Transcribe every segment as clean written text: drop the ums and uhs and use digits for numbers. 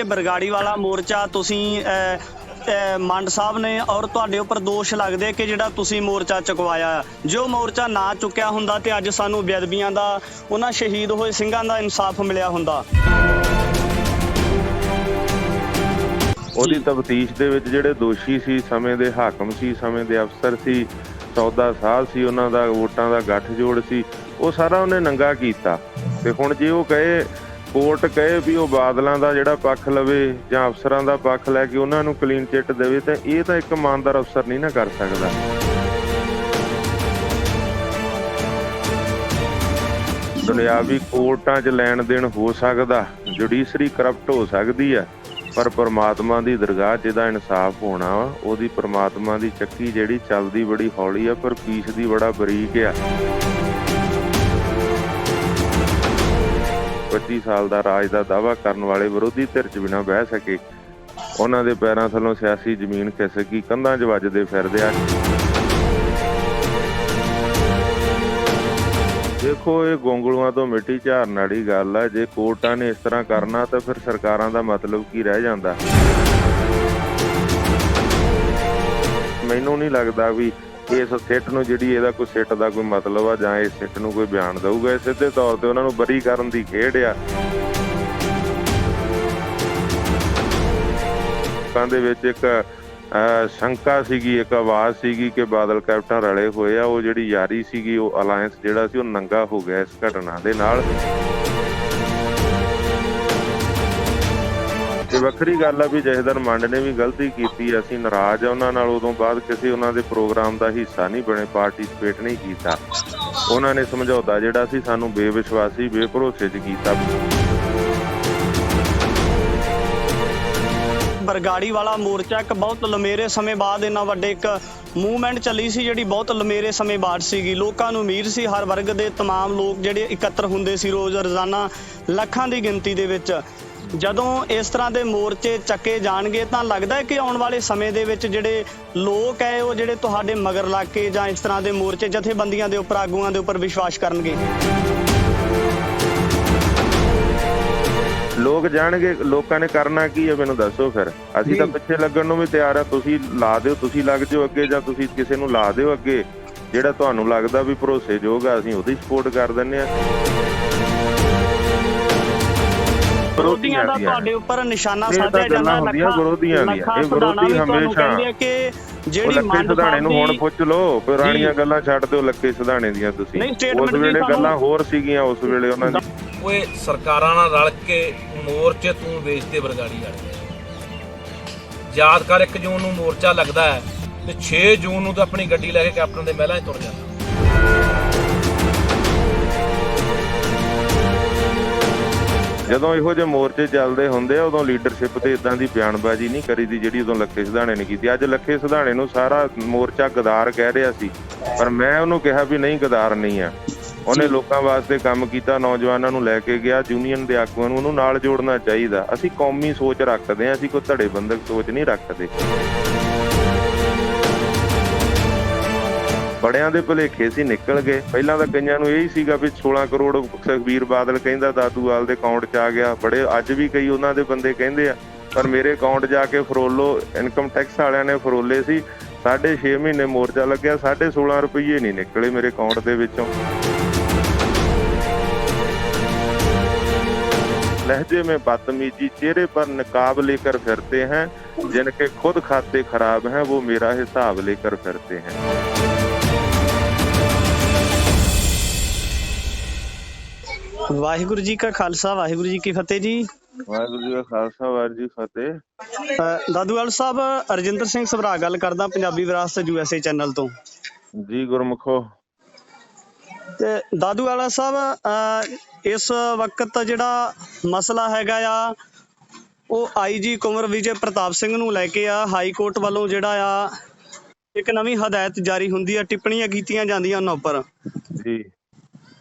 ये बरगाड़ी वाला मोर्चा तुसीं ਮੰਡ ਸਾਹਿਬ ਨੇ ਔਰ ਤੁਹਾਡੇ ਉੱਪਰ ਦੋਸ਼ ਲੱਗਦੇ ਕਿ ਜਿਹੜਾ ਤੁਸੀਂ ਮੋਰਚਾ ਚੁਕਵਾਇਆ, ਜੋ ਮੋਰਚਾ ਨਾ ਚੁੱਕਿਆ ਹੁੰਦਾ ਤੇ ਅੱਜ ਸਾਨੂੰ ਬੇਅਦਬੀਆਂ ਦਾ, ਉਹਨਾਂ ਸ਼ਹੀਦ ਹੋਏ ਸਿੰਘਾਂ ਦਾ ਇਨਸਾਫ ਮਿਲਿਆ ਹੁੰਦਾ। ਉਹਦੀ ਤਫਤੀਸ਼ ਦੇ ਵਿੱਚ ਜਿਹੜੇ ਦੋਸ਼ੀ ਸੀ, ਸਮੇਂ ਦੇ ਹਾਕਮ ਸੀ, ਸਮੇਂ ਦੇ ਅਫਸਰ ਸੀ, ਸੌਦਾ ਸਾਧ ਸੀ, ਉਹਨਾਂ ਦਾ ਵੋਟਾਂ ਦਾ ਗੱਠਜੋੜ ਸੀ, ਉਹ ਸਾਰਾ ਉਹਨੇ ਨੰਗਾ ਕੀਤਾ। ਤੇ ਹੁਣ ਜੇ ਉਹ ਕਹੇ, ਕੋਰਟ ਕਹੇ ਵੀ ਉਹ ਬਾਦਲਾਂ ਦਾ ਜਿਹੜਾ ਪੱਖ ਲਵੇ ਜਾਂ ਅਫਸਰਾਂ ਦਾ ਪੱਖ ਲੈ ਕੇ ਉਹਨਾਂ ਨੂੰ ਕਲੀਨ ਚਿੱਟ ਦੇਵੇ, ਤਾਂ ਇਹ ਤਾਂ ਇੱਕ ਇਮਾਨਦਾਰ ਅਫਸਰ ਨਹੀਂ ਨਾ ਕਰ ਸਕਦਾ। ਦੁਨਿਆਵੀ ਕੋਰਟਾਂ 'ਚ ਲੈਣ ਦੇਣ ਹੋ ਸਕਦਾ, ਜੁਡੀਸ਼ਰੀ ਕਰਪਟ ਹੋ ਸਕਦੀ ਹੈ, ਪਰ ਪਰਮਾਤਮਾ ਦੀ ਦਰਗਾਹ 'ਚ ਇਹਦਾ ਇਨਸਾਫ ਹੋਣਾ ਵਾ। ਉਹਦੀ ਪਰਮਾਤਮਾ ਦੀ ਚੱਕੀ ਜਿਹੜੀ ਚੱਲਦੀ ਬੜੀ ਹੌਲੀ ਆ, ਪਰ ਪੀਸਦੀ ਬੜਾ ਬਰੀਕ ਆ। 25 ਸਾਲ ਦਾ ਰਾਜ ਦਾ ਦਾਅਵਾ ਕਰਨ ਵਾਲੇ ਵਿਰੋਧੀ ਧਿਰ 'ਚ ਬਿਨਾਂ ਬਹਿ ਸਕੇ, ਉਹਨਾਂ ਦੇ ਪੈਰਾਂ ਥੱਲੋਂ ਸਿਆਸੀ ਜ਼ਮੀਨ ਖਿਸਕੀ, ਕੰਧਾਂ 'ਚ ਵੱਜਦੇ ਫਿਰਦੇ ਆ। ਦੇਖੋ, ਇਹ ਗੋਂਗਲੂਆਂ ਤੋਂ ਮਿੱਟੀ ਝਾੜਨ ਵਾਲੀ ਗੱਲ ਆ। ਜੇ ਕੋਰਟਾਂ ਨੇ ਇਸ ਤਰ੍ਹਾਂ ਕਰਨਾ ਤਾਂ ਫਿਰ ਸਰਕਾਰਾਂ ਦਾ ਮਤਲਬ ਕੀ ਰਹਿ ਜਾਂਦਾ? ਮੈਨੂੰ ਨਹੀਂ ਲੱਗਦਾ ਵੀ ਇਸ ਸਿੱਟ ਨੂੰ, ਜਿਹੜੀ ਇਹਦਾ ਕੋਈ ਸਿੱਟ ਦਾ ਕੋਈ ਮਤਲਬ ਆ ਜਾਂ ਇਸ ਸਿੱਟ ਨੂੰ ਕੋਈ ਬਿਆਨ ਦਊਗਾ। ਸਿੱਧੇ ਤੌਰ ਤੇ ਉਹਨਾਂ ਨੂੰ ਬਰੀ ਕਰਨ ਦੀ ਖੇਡ ਆ। ਲੋਕਾਂ ਦੇ ਵਿੱਚ ਇੱਕ ਸ਼ੰਕਾ ਸੀਗੀ, ਇੱਕ ਆਵਾਜ਼ ਸੀਗੀ ਕਿ ਬਾਦਲ ਕੈਪਟਨ ਰਲੇ ਹੋਏ ਆ। ਉਹ ਜਿਹੜੀ ਯਾਰੀ ਸੀਗੀ, ਉਹ ਅਲਾਇੰਸ ਜਿਹੜਾ ਸੀ, ਉਹ ਨੰਗਾ ਹੋ ਗਿਆ ਇਸ ਘਟਨਾ ਦੇ ਨਾਲ। ਤੇ ਵੱਖਰੀ ਗੱਲ ਆ ਵੀ ਜਥੇਦਾਰ ਮੰਡ ਨੇ ਵੀ ਗਲਤੀ ਕੀਤੀ, ਅਸੀਂ ਨਾਰਾਜ਼ ਆ ਉਹਨਾਂ ਨਾਲ। ਉਦੋਂ ਬਾਅਦ ਕਿਸੇ ਉਹਨਾਂ ਦੇ ਪ੍ਰੋਗਰਾਮ ਦਾ ਹਿੱਸਾ ਨਹੀਂ ਬਣੇ, ਪਾਰਟੀਸਪੇਟ ਨਹੀਂ ਕੀਤਾ। ਉਹਨਾਂ ਨੇ ਸਮਝੌਤਾ ਜਿਹੜਾ ਸੀ ਸਾਨੂੰ ਬੇਵਿਸ਼ਵਾਸੀ, ਬੇਭਰੋਸੇ 'ਚ ਕੀਤਾ। ਬਰਗਾੜੀ ਵਾਲਾ ਮੋਰਚਾ ਇੱਕ ਬਹੁਤ ਲੰਮੇਰੇ ਸਮੇਂ ਬਾਅਦ ਇੰਨਾ ਵੱਡੇ ਇੱਕ ਮੂਵਮੈਂਟ ਚੱਲੀ ਸੀ, ਜਿਹੜੀ ਬਹੁਤ ਲੰਮੇਰੇ ਸਮੇਂ ਬਾਅਦ ਸੀਗੀ। ਲੋਕਾਂ ਨੂੰ ਉਮੀਦ ਸੀ, ਹਰ ਵਰਗ ਦੇ ਤਮਾਮ ਲੋਕ ਜਿਹੜੇ ਇਕੱਤਰ ਹੁੰਦੇ ਸੀ ਰੋਜ਼ਾਨਾ ਲੱਖਾਂ ਦੀ ਗਿਣਤੀ ਦੇ ਵਿੱਚ। ਜਦੋਂ ਇਸ ਤਰ੍ਹਾਂ ਦੇ ਮੋਰਚੇ ਚੱਕੇ ਜਾਣਗੇ ਤਾਂ ਲੱਗਦਾ ਹੈ ਕਿ ਆਉਣ ਵਾਲੇ ਸਮੇਂ ਦੇ ਵਿੱਚ ਜਿਹੜੇ ਲੋਕ ਹੈ, ਉਹ ਜਿਹੜੇ ਤੁਹਾਡੇ ਮਗਰ ਲੱਗ ਕੇ ਜਾਂ ਇਸ ਤਰ੍ਹਾਂ ਦੇ ਮੋਰਚੇ ਜਥੇਬੰਦੀਆਂ ਦੇ ਉੱਪਰ, ਆਗੂਆਂ ਦੇ ਉੱਪਰ ਵਿਸ਼ਵਾਸ ਕਰਨਗੇ। ਲੋਕ ਜਾਣਗੇ। ਲੋਕਾਂ ਨੇ ਕਰਨਾ ਕੀ ਹੈ ਮੈਨੂੰ ਦੱਸੋ ਫਿਰ? ਅਸੀਂ ਤਾਂ ਪਿੱਛੇ ਲੱਗਣ ਨੂੰ ਵੀ ਤਿਆਰ ਆ। ਤੁਸੀਂ ਲਾ ਦਿਓ, ਤੁਸੀਂ ਲੱਗ ਜਾਓ ਅੱਗੇ, ਜਾਂ ਤੁਸੀਂ ਕਿਸੇ ਨੂੰ ਲਾ ਦਿਓ ਅੱਗੇ ਜਿਹੜਾ ਤੁਹਾਨੂੰ ਲੱਗਦਾ ਵੀ ਭਰੋਸੇਯੋਗ ਆ, ਅਸੀਂ ਉਹਦੀ ਸਪੋਰਟ ਕਰ ਦਿੰਦੇ ਆ। ਵਿਰੋਧੀਆਂ ਦਾ ਤੁਹਾਡੇ ਉੱਪਰ ਨਿਸ਼ਾਨਾ ਸਾਧਿਆ ਜਾਂਦਾ। ਵਿਰੋਧੀਆਂ ਦੀਆਂ ਇਹ ਵਿਰੋਧੀ ਹਮੇਸ਼ਾ ਜਿਹੜੀ ਮੰਡ ਸਿਧਾਣੇ ਨੂੰ ਹੁਣ ਪੁੱਛ ਲਓ, ਪੁਰਾਣੀਆਂ ਗੱਲਾਂ ਛੱਡ ਦਿਓ ਲੱਕੇ ਸਿਧਾਣੇ ਦੀਆਂ। ਤੁਸੀਂ ਉਸ ਵੇਲੇ ਗੱਲਾਂ ਹੋਰ ਸੀਗੀਆਂ, ਉਸ ਵੇਲੇ ਉਹਨਾਂ ਦੀ। ਓਏ ਸਰਕਾਰਾਂ ਨਾਲ ਰਲ ਕੇ ਮੋਰਚੇ ਤੂੰ ਵੇਚਦੇ ਬਰਗਾੜੀ ਵਾਲੇ। ਯਾਦ ਕਰ, 1 ਜੂਨ ਨੂੰ ਮੋਰਚਾ ਲੱਗਦਾ ਹੈ ਤੇ 6 ਜੂਨ ਨੂੰ ਤਾਂ ਆਪਣੀ ਗੱਡੀ ਲੈ ਕੇ ਕੈਪਟਨ ਦੇ ਮਹਿਲਾਂ 'ਚ ਤੁਰ ਜਾਂਦਾ। ਜਦੋਂ ਇਹੋ ਜਿਹੇ ਮੋਰਚੇ ਚੱਲਦੇ ਹੁੰਦੇ ਆ, ਉਦੋਂ ਲੀਡਰਸ਼ਿਪ ਤੇ ਇਦਾਂ ਦੀ ਬਿਆਨਬਾਜ਼ੀ ਨਹੀਂ ਕਰੀਦੀ ਜਿਹੜੀ ਉਦੋਂ ਲੱਖੇ ਸਿਧਾਣੇ ਨੇ ਕੀਤੀ। ਅੱਜ ਲੱਖੇ ਸਿਧਾਣੇ ਨੂੰ ਸਾਰਾ ਮੋਰਚਾ ਗਦਾਰ ਕਹਿ ਰਿਹਾ ਸੀ, ਪਰ ਮੈਂ ਉਹਨੂੰ ਕਿਹਾ ਵੀ ਨਹੀਂ, ਗਦਾਰ ਨਹੀਂ ਆ। ਉਹਨੇ ਲੋਕਾਂ ਵਾਸਤੇ ਕੰਮ ਕੀਤਾ, ਨੌਜਵਾਨਾਂ ਨੂੰ ਲੈ ਕੇ ਗਿਆ, ਯੂਨੀਅਨ ਦੇ ਆਗੂਆਂ ਨੂੰ ਉਹਨੂੰ ਨਾਲ ਜੋੜਨਾ ਚਾਹੀਦਾ। ਅਸੀਂ ਕੌਮੀ ਸੋਚ ਰੱਖਦੇ ਹਾਂ, ਅਸੀਂ ਕੋਈ ਧੜੇਬੰਦਕ ਸੋਚ ਨਹੀਂ ਰੱਖਦੇ। ਬੜਿਆਂ ਦੇ ਭੁਲੇਖੇ ਸੀ ਨਿਕਲ ਗਏ। ਪਹਿਲਾਂ ਤਾਂ ਕਈਆਂ ਨੂੰ ਇਹੀ ਸੀਗਾ ਵੀ 16 ਕਰੋੜ ਸੁਖਬੀਰ ਬਾਦਲ ਕਹਿੰਦਾ ਦਾਦੂਵਾਲ ਦੇ ਅਕਾਊਂਟ 'ਚ ਆ ਗਿਆ। ਬੜੇ ਅੱਜ ਵੀ ਕਈ ਉਹਨਾਂ ਦੇ ਬੰਦੇ ਕਹਿੰਦੇ ਆ, ਪਰ ਮੇਰੇ ਅਕਾਊਂਟ ਜਾ ਕੇ ਫਰੋਲੋ, ਇਨਕਮ ਟੈਕਸ ਵਾਲਿਆਂ ਨੇ ਫਰੋਲੇ ਸੀ। 6.5 ਮਹੀਨੇ ਮੋਰਚਾ ਲੱਗਿਆ, 16.5 ਰੁਪਏ ਨਹੀਂ ਨਿਕਲੇ ਮੇਰੇ ਅਕਾਊਂਟ ਦੇ ਵਿੱਚੋਂ। लहजे में बदतमीजी, चेहरे पर नकाब लेकर फिरते हैं, जिनके खुद खाते खराब हैं वो मेरा हिसाब लेकर फिरते हैं। ਵਾਹਿਗੁਰੂ ਜੀ ਕਾ ਖਾਲਸਾ, ਵਾਹਿਗੁਰੂ ਜੀ ਕੀ ਫਤਿਹ ਜੀ। ਵਾਹਿਗੁਰੂ ਜੀ ਕਾ ਖਾਲਸਾ, ਵਾਹਿਗੁਰੂ ਜੀ ਕੀ ਫਤਿਹ। ਦਾਦੂਵਾਲ ਸਾਹਿਬ, ਰਜਿੰਦਰ ਸਿੰਘ ਸਭਰਾ ਗੱਲ ਕਰਦਾ, ਪੰਜਾਬੀ ਵਿਰਾਸਤ USA ਚੈਨਲ ਤੋਂ ਜੀ। ਗੁਰਮੁਖੋ। ਤੇ ਦਾਦੂਵਾਲਾ ਸਾਹਿਬ, ਇਸ ਵਕਤ ਜਿਹੜਾ ਮਸਲਾ ਹੈਗਾ ਆ, ਉਹ IG ਕੁੰਵਰ ਵਿਜੇ ਪ੍ਰਤਾਪ ਸਿੰਘ ਨੂੰ ਲੈ ਕੇ ਆ। ਹਾਈ ਕੋਰਟ ਵੱਲੋਂ ਜਿਹੜਾ ਆ ਇੱਕ ਨਵੀਂ ਹਦਾਇਤ ਜਾਰੀ ਹੁੰਦੀ ਆ, ਟਿੱਪਣੀਆਂ ਕੀਤੀਆਂ ਜਾਂਦੀਆਂ ਉਹਨਾਂ ਉੱਪਰ ਜੀ।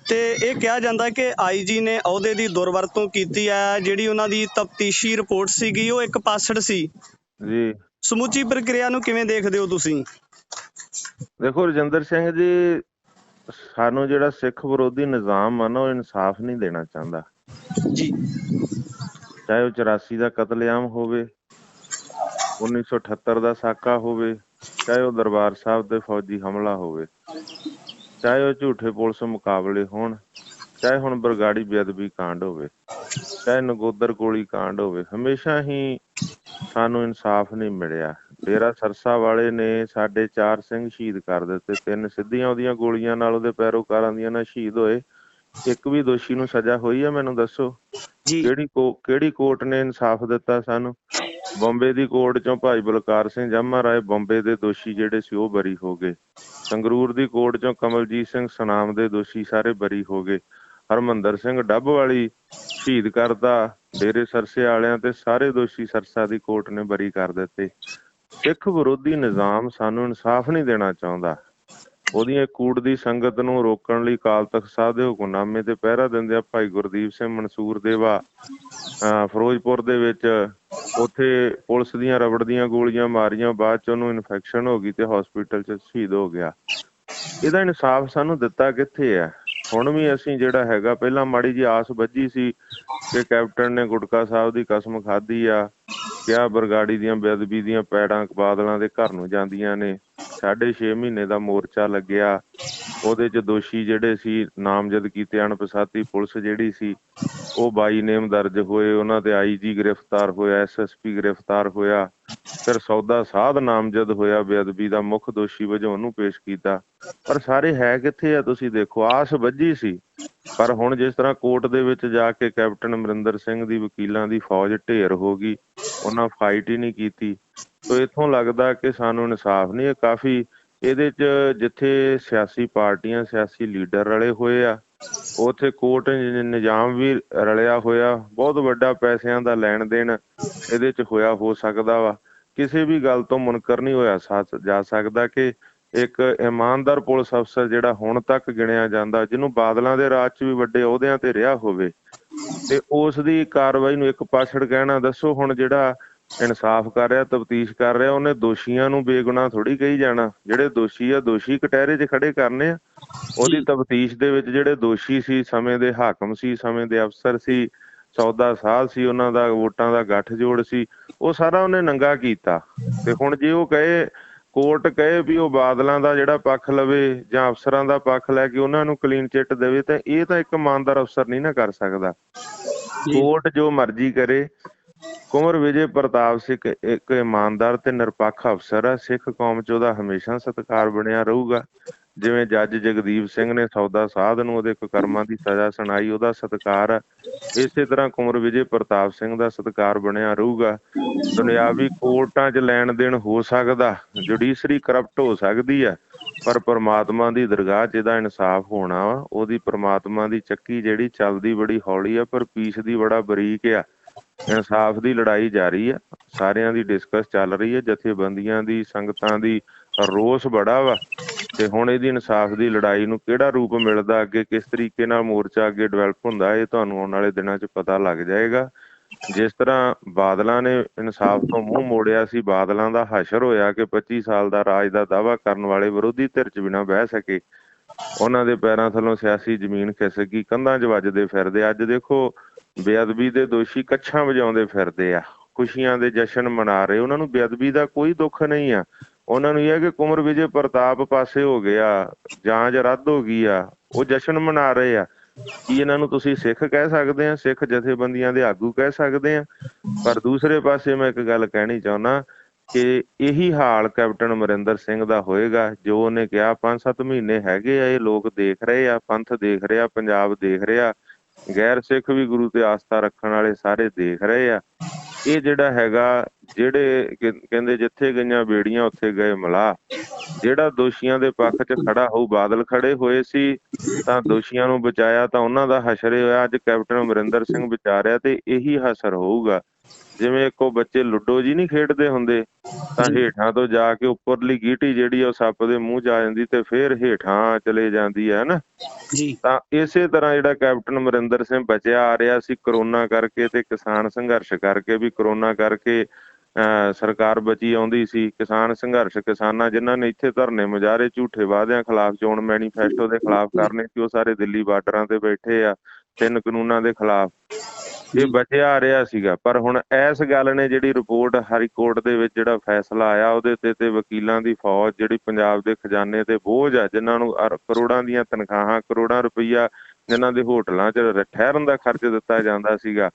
ਤੇ ਇਹ ਕਿਹਾ ਜਾਂਦਾ ਕਿ IG ਨੇ ਅਹੁਦੇ ਦੀ ਦੁਰਵਰਤੋਂ ਕੀਤੀ ਹੈ। ਜਿਹੜੀ ਉਹਨਾਂ ਦੀ ਤਫਤੀਸ਼ੀ ਰਿਪੋਰਟ ਸੀਗੀ, ਉਹ ਇੱਕ ਪਾਸੜ ਸੀ ਜੀ। ਸਮੁੱਚੀ ਪ੍ਰਕਿਰਿਆ ਨੂੰ ਕਿਵੇਂ ਦੇਖਦੇ ਹੋ ਤੁਸੀਂ? ਦੇਖੋ ਰਜਿੰਦਰ ਸਿੰਘ ਜੀ, ਸਾਨੂੰ ਜਿਹੜਾ ਸਿੱਖ ਵਿਰੋਧੀ ਨਿਜ਼ਾਮ ਆ ਨਾ, ਉਹ ਇਨਸਾਫ ਨਹੀਂ ਦੇਣਾ ਚਾਹੁੰਦਾ ਜੀ। ਚਾਹੇ ਉਹ 84 ਦਾ ਕਤਲੇਆਮ ਹੋਵੇ, 1978 ਦਾ ਸਾਕਾ ਹੋਵੇ, ਚਾਹੇ ਉਹ ਦਰਬਾਰ ਸਾਹਿਬ ਤੇ ਫੌਜੀ ਹਮਲਾ ਹੋਵੇ, ਚਾਹੇ ਉਹ ਝੂਠੇ ਪੁਲਿਸ ਮੁਕਾਬਲੇ ਹੋਣ, ਚਾਹੇ ਹੁਣ ਬਰਗਾੜੀ ਬੇਅਦਬੀ ਕਾਂਡ ਹੋਵੇ, ਚਾਹੇ ਨਗੋਦਰ ਗੋਲੀ ਕਾਂਡ ਹੋਵੇ, ਹਮੇਸ਼ਾ ਹੀ ਸਾਨੂੰ ਇਨਸਾਫ ਨਹੀਂ ਮਿਲਿਆ। ਡੇਰਾ ਸਰਸਾ ਵਾਲੇ ਨੇ ਸਾਡੇ 4 ਸਿੰਘ ਸ਼ਹੀਦ ਕਰ ਦਿੱਤੇ, 3 ਸਿੱਧੀਆਂ ਉਹਦੀਆਂ ਗੋਲੀਆਂ ਨਾਲ ਉਹਦੇ ਪੈਰੋਕਾਰਾਂ ਦੀਆਂ ਨਾਲ ਸ਼ਹੀਦ ਹੋਏ। ਇੱਕ ਵੀ ਦੋਸ਼ੀ ਨੂੰ ਸਜ਼ਾ ਹੋਈ ਆ? ਮੈਨੂੰ ਦੱਸੋ ਜੀ ਕਿਹੜੀ ਕੋਰਟ ਨੇ ਇਨਸਾਫ ਦਿੱਤਾ ਸਾਨੂੰ? ਬੰਬੇ ਦੀ ਕੋਰਟ ਚੋਂ ਭਾਈ ਬਲਕਾਰ ਸਿੰਘ ਜਾਮਾ ਰਾਏ ਬੰਬੇ ਦੇ ਦੋਸ਼ੀ ਜਿਹੜੇ ਸੀ ਉਹ ਬਰੀ ਹੋ ਗਏ। ਸੰਗਰੂਰ ਦੀ ਕੋਰਟ ਚੋਂ ਕਮਲਜੀਤ ਸਿੰਘ ਸੁਨਾਮ ਦੇ ਦੋਸ਼ੀ ਸਾਰੇ ਬਰੀ ਹੋ ਗਏ। ਹਰਮੰਦਰ ਸਿੰਘ ਡੱਬ ਵਾਲੀ ਸ਼ਹੀਦ ਕਰਦਾ ਡੇਰੇ ਸਰਸੇ ਵਾਲਿਆਂ ਤੇ ਸਾਰੇ ਦੋਸ਼ੀ ਸਰਸਾ ਦੀ ਕੋਰਟ ਨੇ ਬਰੀ ਕਰ ਦਿੱਤੇ। ਸਿੱਖ ਵਿਰੋਧੀ ਨਿਜ਼ਾਮ ਸਾਨੂੰ ਇਨਸਾਫ ਨਹੀਂ ਦੇਣਾ ਚਾਹੁੰਦਾ। ਉਹਦੀਆਂ ਕੂੜ ਦੀ ਸੰਗਤ ਨੂੰ ਰੋਕਣ ਲਈ ਅਕਾਲ ਤਖ਼ਤ ਸਾਹਿਬ ਦੇ ਹੁਕਮਨਾਮੇ ਤੇ ਪਹਿਰਾ ਦਿੰਦਿਆਂ ਭਾਈ ਗੁਰਦੀਪ ਸਿੰਘ ਮਨਸੂਰ ਦੇਵਾ ਫਿਰੋਜ਼ਪੁਰ ਦੇ ਵਿੱਚ ਉੱਥੇ ਪੁਲਿਸ ਦੀਆਂ ਰਬੜ ਦੀਆਂ ਗੋਲੀਆਂ ਮਾਰੀਆਂ, ਬਾਅਦ ਚ ਉਹਨੂੰ ਇਨਫੈਕਸ਼ਨ ਹੋ ਗਈ ਤੇ ਹਸਪੀਟਲ ਚ ਸ਼ਹੀਦ ਹੋ ਗਿਆ। ਇਹਦਾ ਇਨਸਾਫ ਸਾਨੂੰ ਦਿੱਤਾ ਕਿੱਥੇ ਆ? ਹੁਣ ਵੀ ਅਸੀਂ ਜਿਹੜਾ ਹੈਗਾ, ਪਹਿਲਾਂ ਮਾੜੀ ਜਿਹੀ ਆਸ ਬੱਝੀ ਸੀ ਕਿ ਕੈਪਟਨ ਨੇ ਗੁਟਕਾ ਸਾਹਿਬ ਦੀ ਕਸਮ ਖਾਧੀ ਆ, ਕਿਹਾ ਬਰਗਾੜੀ ਦੀਆਂ ਬੇਅਦਬੀ ਦੀਆਂ ਪੈੜਾਂ ਬਾਦਲਾਂ ਦੇ ਘਰ ਨੂੰ ਜਾਂਦੀਆਂ ਨੇ। 6.5 ਮਹੀਨੇ ਦਾ ਮੋਰਚਾ ਲੱਗਿਆ, ਉਹਦੇ ਚ ਦੋਸ਼ੀ ਜਿਹੜੇ ਸੀ ਨਾਮਜ਼ਦ ਕੀਤੇ, ਅਣਪਛਾਤੀ ਪੁਲਿਸ ਜਿਹੜੀ ਸੀ ਉਹ 22 ਨੇਮ ਦਰਜ ਹੋਏ, ਉਹਨਾਂ ਤੇ IG ਗ੍ਰਿਫਤਾਰ ਹੋਇਆ, SSP ਗ੍ਰਿਫਤਾਰ ਹੋਇਆ, ਫਿਰ ਸੌਦਾ ਸਾਧ ਨਾਮਜ਼ਦ ਹੋਇਆ ਬੇਅਦਬੀ ਦਾ ਮੁੱਖ ਦੋਸ਼ੀ ਵਜੋਂ, ਉਹਨੂੰ ਪੇਸ਼ ਕੀਤਾ। ਪਰ ਸਾਰੇ ਹੈ ਕਿੱਥੇ ਆ? ਤੁਸੀਂ ਦੇਖੋ, ਆਸ ਬੱਝੀ ਸੀ। ਪਰ ਹੁਣ ਜਿਸ ਤਰ੍ਹਾਂ ਕੋਰਟ ਦੇ ਵਿੱਚ ਜਾ ਕੇ ਕੈਪਟਨ ਅਮਰਿੰਦਰ ਸਿੰਘ ਦੀ ਵਕੀਲਾਂ ਦੀ ਫੌਜ ਢੇਰ ਹੋ ਗਈ, ਉਹਨਾਂ ਫਾਈਟ ਹੀ ਨਹੀਂ ਕੀਤੀ। ਸੋ ਇੱਥੋਂ ਲੱਗਦਾ ਕਿ ਸਾਨੂੰ ਇਨਸਾਫ ਨਹੀਂ। ਕਾਫੀ ਇਹਦੇ ਚ ਜਿੱਥੇ ਸਿਆਸੀ ਪਾਰਟੀਆਂ, ਸਿਆਸੀ ਲੀਡਰ ਰਲੇ ਹੋਏ ਆ, ਉੱਥੇ ਕੋਰਟ ਨਿਜ਼ਾਮ ਵੀ ਰਲਿਆ ਹੋਇਆ। ਬਹੁਤ ਵੱਡਾ ਪੈਸਿਆਂ ਦਾ ਲੈਣ ਦੇਣ ਇਹਦੇ ਚ ਹੋਇਆ ਹੋ ਸਕਦਾ ਵਾ। ਕਿਸੇ ਵੀ ਗੱਲ ਤੋਂ ਮੁਨਕਰ ਨਹੀਂ ਹੋਇਆ ਜਾ ਸਕਦਾ ਕਿ ਇੱਕ ਇਮਾਨਦਾਰ ਪੁਲਿਸ ਅਫਸਰ ਜਿਹੜਾ ਹੁਣ ਤੱਕ ਗਿਣਿਆ ਜਾਂਦਾ, ਜਿਹਨੂੰ ਬਾਦਲਾਂ ਦੇ ਰਾਜ ਚ ਵੀ ਵੱਡੇ ਅਹੁਦਿਆਂ ਤੇ ਰਿਹਾ ਹੋਵੇ, ਤੇ ਉਸ ਦੀ ਕਾਰਵਾਈ ਨੂੰ ਇੱਕ ਪਾਸੜ ਕਹਿਣਾ। ਦੱਸੋ ਹੁਣ ਜਿਹੜਾ ਇਨਸਾਫ ਕਰ ਰਿਹਾ, ਤਫਤੀਸ਼ ਕਰ ਰਿਹਾ, ਉਹਨੇ ਦੋਸ਼ੀਆਂ ਨੂੰ ਬੇਗੁਨਾਹ ਥੋੜੀ ਕਹੀ ਜਾਣਾ। ਜਿਹੜੇ ਦੋਸ਼ੀ ਆ, ਦੋਸ਼ੀ ਕਟਹਿਰੇ 'ਚ ਖੜੇ ਕਰਨੇ ਆ। ਉਹਦੀ ਤਫਤੀਸ਼ ਦੇ ਵਿੱਚ ਜਿਹੜੇ ਦੋਸ਼ੀ ਸੀ, ਸਮੇਂ ਦੇ ਹਾਕਮ ਸੀ, ਸਮੇਂ ਦੇ ਅਫਸਰ ਸੀ, ਸੌਦਾ ਸਾਧ ਸੀ, ਉਹਨਾਂ ਦਾ ਵੋਟਾਂ ਦਾ ਗੱਠਜੋੜ ਸੀ, ਉਹ ਸਾਰਾ ਉਹਨੇ ਨੰਗਾ ਕੀਤਾ। ਤੇ ਹੁਣ ਜੇ ਉਹ ਕਹੇ, ਕੋਰਟ ਕਹੇ ਵੀ ਉਹ ਬਾਦਲਾਂ ਦਾ ਜਿਹੜਾ ਪੱਖ ਲਵੇ ਜਾਂ ਅਫਸਰਾਂ ਦਾ ਪੱਖ ਲੈ ਕੇ ਉਹਨਾਂ ਨੂੰ ਕਲੀਨ ਚਿੱਟ ਦੇਵੇ, ਤਾਂ ਇਹ ਤਾਂ ਇੱਕ ਇਮਾਨਦਾਰ ਅਫਸਰ ਨਹੀਂ ਨਾ ਕਰ ਸਕਦਾ। ਕੋਰਟ ਜੋ ਮਰਜ਼ੀ ਕਰੇ। ਕੁੰਵਰ ਵਿਜੇ ਪ੍ਰਤਾਪ ਸਿੰਘ ਇੱਕ ਇਮਾਨਦਾਰ ਤੇ ਨਿਰਪੱਖ ਅਫਸਰ ਆ। ਸਿੱਖ ਕੌਮ 'ਚ ਉਹਦਾ ਹਮੇਸ਼ਾ ਸਤਿਕਾਰ ਬਣਿਆ ਰਹੂਗਾ। ਜਿਵੇਂ ਜੱਜ ਜਗਦੀਪ ਸਿੰਘ ਨੇ ਸੌਦਾ ਸਾਧ ਨੂੰ ਉਹਦੇ ਕੁਕਰਮਾਂ ਦੀ ਸਜ਼ਾ ਸੁਣਾਈ, ਉਹਦਾ ਸਤਿਕਾਰ ਆ। ਇਸੇ ਤਰ੍ਹਾਂ ਕੁੰਵਰ ਵਿਜੇ ਪ੍ਰਤਾਪ ਸਿੰਘ ਦਾ ਸਤਿਕਾਰ ਬਣਿਆ ਰਹੂਗਾ। ਦੁਨਿਆਵੀ ਕੋਰਟਾਂ 'ਚ ਲੈਣ ਦੇਣ ਹੋ ਸਕਦਾ, ਜੁਡੀਸ਼ਰੀ ਕਰਪਟ ਹੋ ਸਕਦੀ ਆ, ਪਰ ਪਰਮਾਤਮਾ ਦੀ ਦਰਗਾਹ 'ਚ ਇਹਦਾ ਇਨਸਾਫ ਹੋਣਾ ਵਾ। ਉਹਦੀ ਪਰਮਾਤਮਾ ਦੀ ਚੱਕੀ ਜਿਹੜੀ ਚੱਲਦੀ ਬੜੀ ਹੌਲੀ ਆ, ਪਰ ਪੀਸ ਦੀ ਬੜਾ ਬਰੀਕ ਆ। ਇਨਸਾਫ ਦੀ ਲੜਾਈ ਜਾਰੀ ਆ, ਸਾਰਿਆਂ ਦੀ ਡਿਸਕਸ ਚੱਲ ਰਹੀ ਹੈ, ਜਥੇਬੰਦੀਆਂ ਦੀ, ਸੰਗਤਾਂ ਦੀ ਰੋਸ ਬੜਾ ਵਾ। ਤੇ ਹੁਣ ਇਹਦੀ ਇਨਸਾਫ ਦੀ ਲੜਾਈ ਨੂੰ ਕਿਹੜਾ ਰੂਪ ਮਿਲਦਾ, ਅੱਗੇ ਕਿਸ ਤਰੀਕੇ ਨਾਲ ਮੋਰਚਾ ਅੱਗੇ ਡਿਵੈਲਪ ਹੁੰਦਾ, ਇਹ ਤੁਹਾਨੂੰ ਆਉਣ ਵਾਲੇ ਦਿਨਾਂ 'ਚ ਪਤਾ ਲੱਗ ਜਾਏਗਾ। ਜਿਸ ਤਰ੍ਹਾਂ ਬਾਦਲਾਂ ਨੇ ਇਨਸਾਫ ਤੋਂ ਮੂੰਹ ਮੋੜਿਆ ਸੀ, ਬਾਦਲਾਂ ਦਾ ਹਸ਼ਰ ਹੋਇਆ ਕਿ 25 ਸਾਲ ਦਾ ਰਾਜ ਦਾ ਦਾਅਵਾ ਕਰਨ ਵਾਲੇ ਵਿਰੋਧੀ ਧਿਰ 'ਚ ਵੀ ਨਾ ਬਹਿ ਸਕੇ। ਉਹਨਾਂ ਦੇ ਪੈਰਾਂ ਥੱਲੋਂ ਸਿਆਸੀ ਜ਼ਮੀਨ ਖਿਸਕ ਗਈ, ਕੰਧਾਂ 'ਚ ਵੱਜਦੇ ਫਿਰਦੇ। ਅੱਜ ਦੇਖੋ, ਬੇਅਦਬੀ ਦੇ ਦੋਸ਼ੀ ਕੱਛਾਂ ਵਜਾਉਂਦੇ ਫਿਰਦੇ ਆ, ਖੁਸ਼ੀਆਂ ਦੇ ਜਸ਼ਨ ਮਨਾ ਰਹੇ। ਉਹਨਾਂ ਨੂੰ ਬੇਅਦਬੀ ਦਾ ਕੋਈ ਦੁੱਖ ਨਹੀਂ ਆ। ਉਹਨਾਂ ਨੂੰ ਇਹ ਹੈ ਕਿ ਕੁੰਵਰ ਵਿਜੇ ਪ੍ਰਤਾਪ ਪਾਸੇ ਹੋ ਗਿਆ, ਜਾਂਚ ਰੱਦ ਹੋ ਗਈ ਆ, ਉਹ ਜਸ਼ਨ ਮਨਾ ਰਹੇ ਆ। ਕੀ ਇਹਨਾਂ ਨੂੰ ਤੁਸੀਂ ਸਿੱਖ ਕਹਿ ਸਕਦੇ ਆ? ਸਿੱਖ ਜਥੇਬੰਦੀਆਂ ਦੇ ਆਗੂ ਕਹਿ ਸਕਦੇ ਆ? ਪਰ ਦੂਸਰੇ ਪਾਸੇ ਮੈਂ ਇੱਕ ਗੱਲ ਕਹਿਣੀ ਚਾਹੁੰਦਾ ਕਿ ਇਹੀ ਹਾਲ ਕੈਪਟਨ ਅਮਰਿੰਦਰ ਸਿੰਘ ਦਾ ਹੋਏਗਾ। ਜੋ ਉਹਨੇ ਕਿਹਾ 5-7 ਮਹੀਨੇ ਹੈਗੇ ਆ, ਇਹ ਲੋਕ ਦੇਖ ਰਹੇ ਆ, ਪੰਥ ਦੇਖ ਰਿਹਾ, ਪੰਜਾਬ ਦੇਖ ਰਿਹਾ, ਗੈਰ ਸਿੱਖ ਵੀ ਗੁਰੂ ਤੇ ਆਸਥਾ ਰੱਖਣ ਵਾਲੇ ਸਾਰੇ ਦੇਖ ਰਹੇ ਆ। ਇਹ ਜਿਹੜਾ ਹੈਗਾ, ਜਿਹੜੇ ਕਹਿੰਦੇ ਜਿੱਥੇ ਗਈਆਂ ਬੇੜੀਆਂ ਉੱਥੇ ਗਏ ਮਲਾਹ। ਜਿਹੜਾ ਦੋਸ਼ੀਆਂ ਦੇ ਪੱਖ 'ਚ ਖੜਾ ਹੋਊ, ਬਾਦਲ ਖੜੇ ਹੋਏ ਸੀ ਤਾਂ ਦੋਸ਼ੀਆਂ ਨੂੰ ਬਚਾਇਆ, ਤਾਂ ਉਹਨਾਂ ਦਾ ਹਸ਼ਰ ਹੋਇਆ। ਅੱਜ ਕੈਪਟਨ ਅਮਰਿੰਦਰ ਸਿੰਘ ਬਚਾ ਰਿਹਾ ਤੇ ਇਹੀ ਹਸ਼ਰ ਹੋਊਗਾ। ਜਿਵੇਂ ਇੱਕੋ ਬੱਚੇ ਲੁੱਡੋ ਜੀ ਨਹੀਂ ਖੇਡਦੇ ਹੁੰਦੇ, ਤਾਂ ਹੇਠਾਂ ਤੋਂ ਜਾ ਕੇ ਉੱਪਰਲੀ ਗੀਟੀ ਜਿਹੜੀ ਉਹ ਸੱਪ ਦੇ ਮੂੰਹ 'ਚ ਆ ਜਾਂਦੀ ਤੇ ਫਿਰ ਹੇਠਾਂ ਚਲੇ ਜਾਂਦੀ ਹੈ ਨਾ। ਤਾਂ ਇਸੇ ਤਰ੍ਹਾਂ ਜਿਹੜਾ ਕੈਪਟਨ ਅਮਰਿੰਦਰ ਸਿੰਘ ਬਚਿਆ ਆ ਰਿਹਾ ਸੀ ਕਰੋਨਾ ਕਰਕੇ ਤੇ ਕਿਸਾਨ ਸੰਘਰਸ਼ ਕਰਕੇ। ਵੀ ਕਰੋਨਾ ਕਰਕੇ ਸਰਕਾਰ ਬਚੀ ਆਉਂਦੀ ਸੀ। ਕਿਸਾਨ ਸੰਘਰਸ਼, ਕਿਸਾਨਾਂ ਜਿਨ੍ਹਾਂ ਨੇ ਇੱਥੇ ਧਰਨੇ ਮੁਜ਼ਾਹਰੇ ਝੂਠੇ ਵਾਅਦਿਆਂ ਖਿਲਾਫ, ਚੋਣ ਮੈਨੀਫੈਸਟੋ ਦੇ ਖਿਲਾਫ ਕਰਨੇ ਸੀ, ਉਹ ਸਾਰੇ ਦਿੱਲੀ ਬਾਰਡਰਾਂ ਤੇ ਬੈਠੇ ਆ 3 ਕਾਨੂੰਨਾਂ ਦੇ ਖਿਲਾਫ। ਇਹ ਬਚਿਆ ਆ ਰਿਹਾ ਸੀਗਾ। ਪਰ ਹੁਣ ਇਸ ਗੱਲ ਨੇ ਜਿਹੜੀ ਰਿਪੋਰਟ ਹਾਈ ਕੋਰਟ ਦੇ ਵਿੱਚ ਜਿਹੜਾ ਫੈਸਲਾ ਆਇਆ ਉਹਦੇ ਤੇ ਵਕੀਲਾਂ ਦੀ ਫੌਜ ਜਿਹੜੀ ਪੰਜਾਬ ਦੇ ਖਜ਼ਾਨੇ ਤੇ ਬੋਝ ਆ, ਜਿਨ੍ਹਾਂ ਨੂੰ ਕਰੋੜਾਂ ਦੀਆਂ ਤਨਖਾਹਾਂ, ਕਰੋੜਾਂ ਰੁਪਈਆ ਜਿਨ੍ਹਾਂ ਦੇ ਹੋਟਲਾਂ 'ਚ ਠਹਿਰਨ ਦਾ ਖਰਚ ਦਿੱਤਾ ਜਾਂਦਾ ਸੀਗਾ,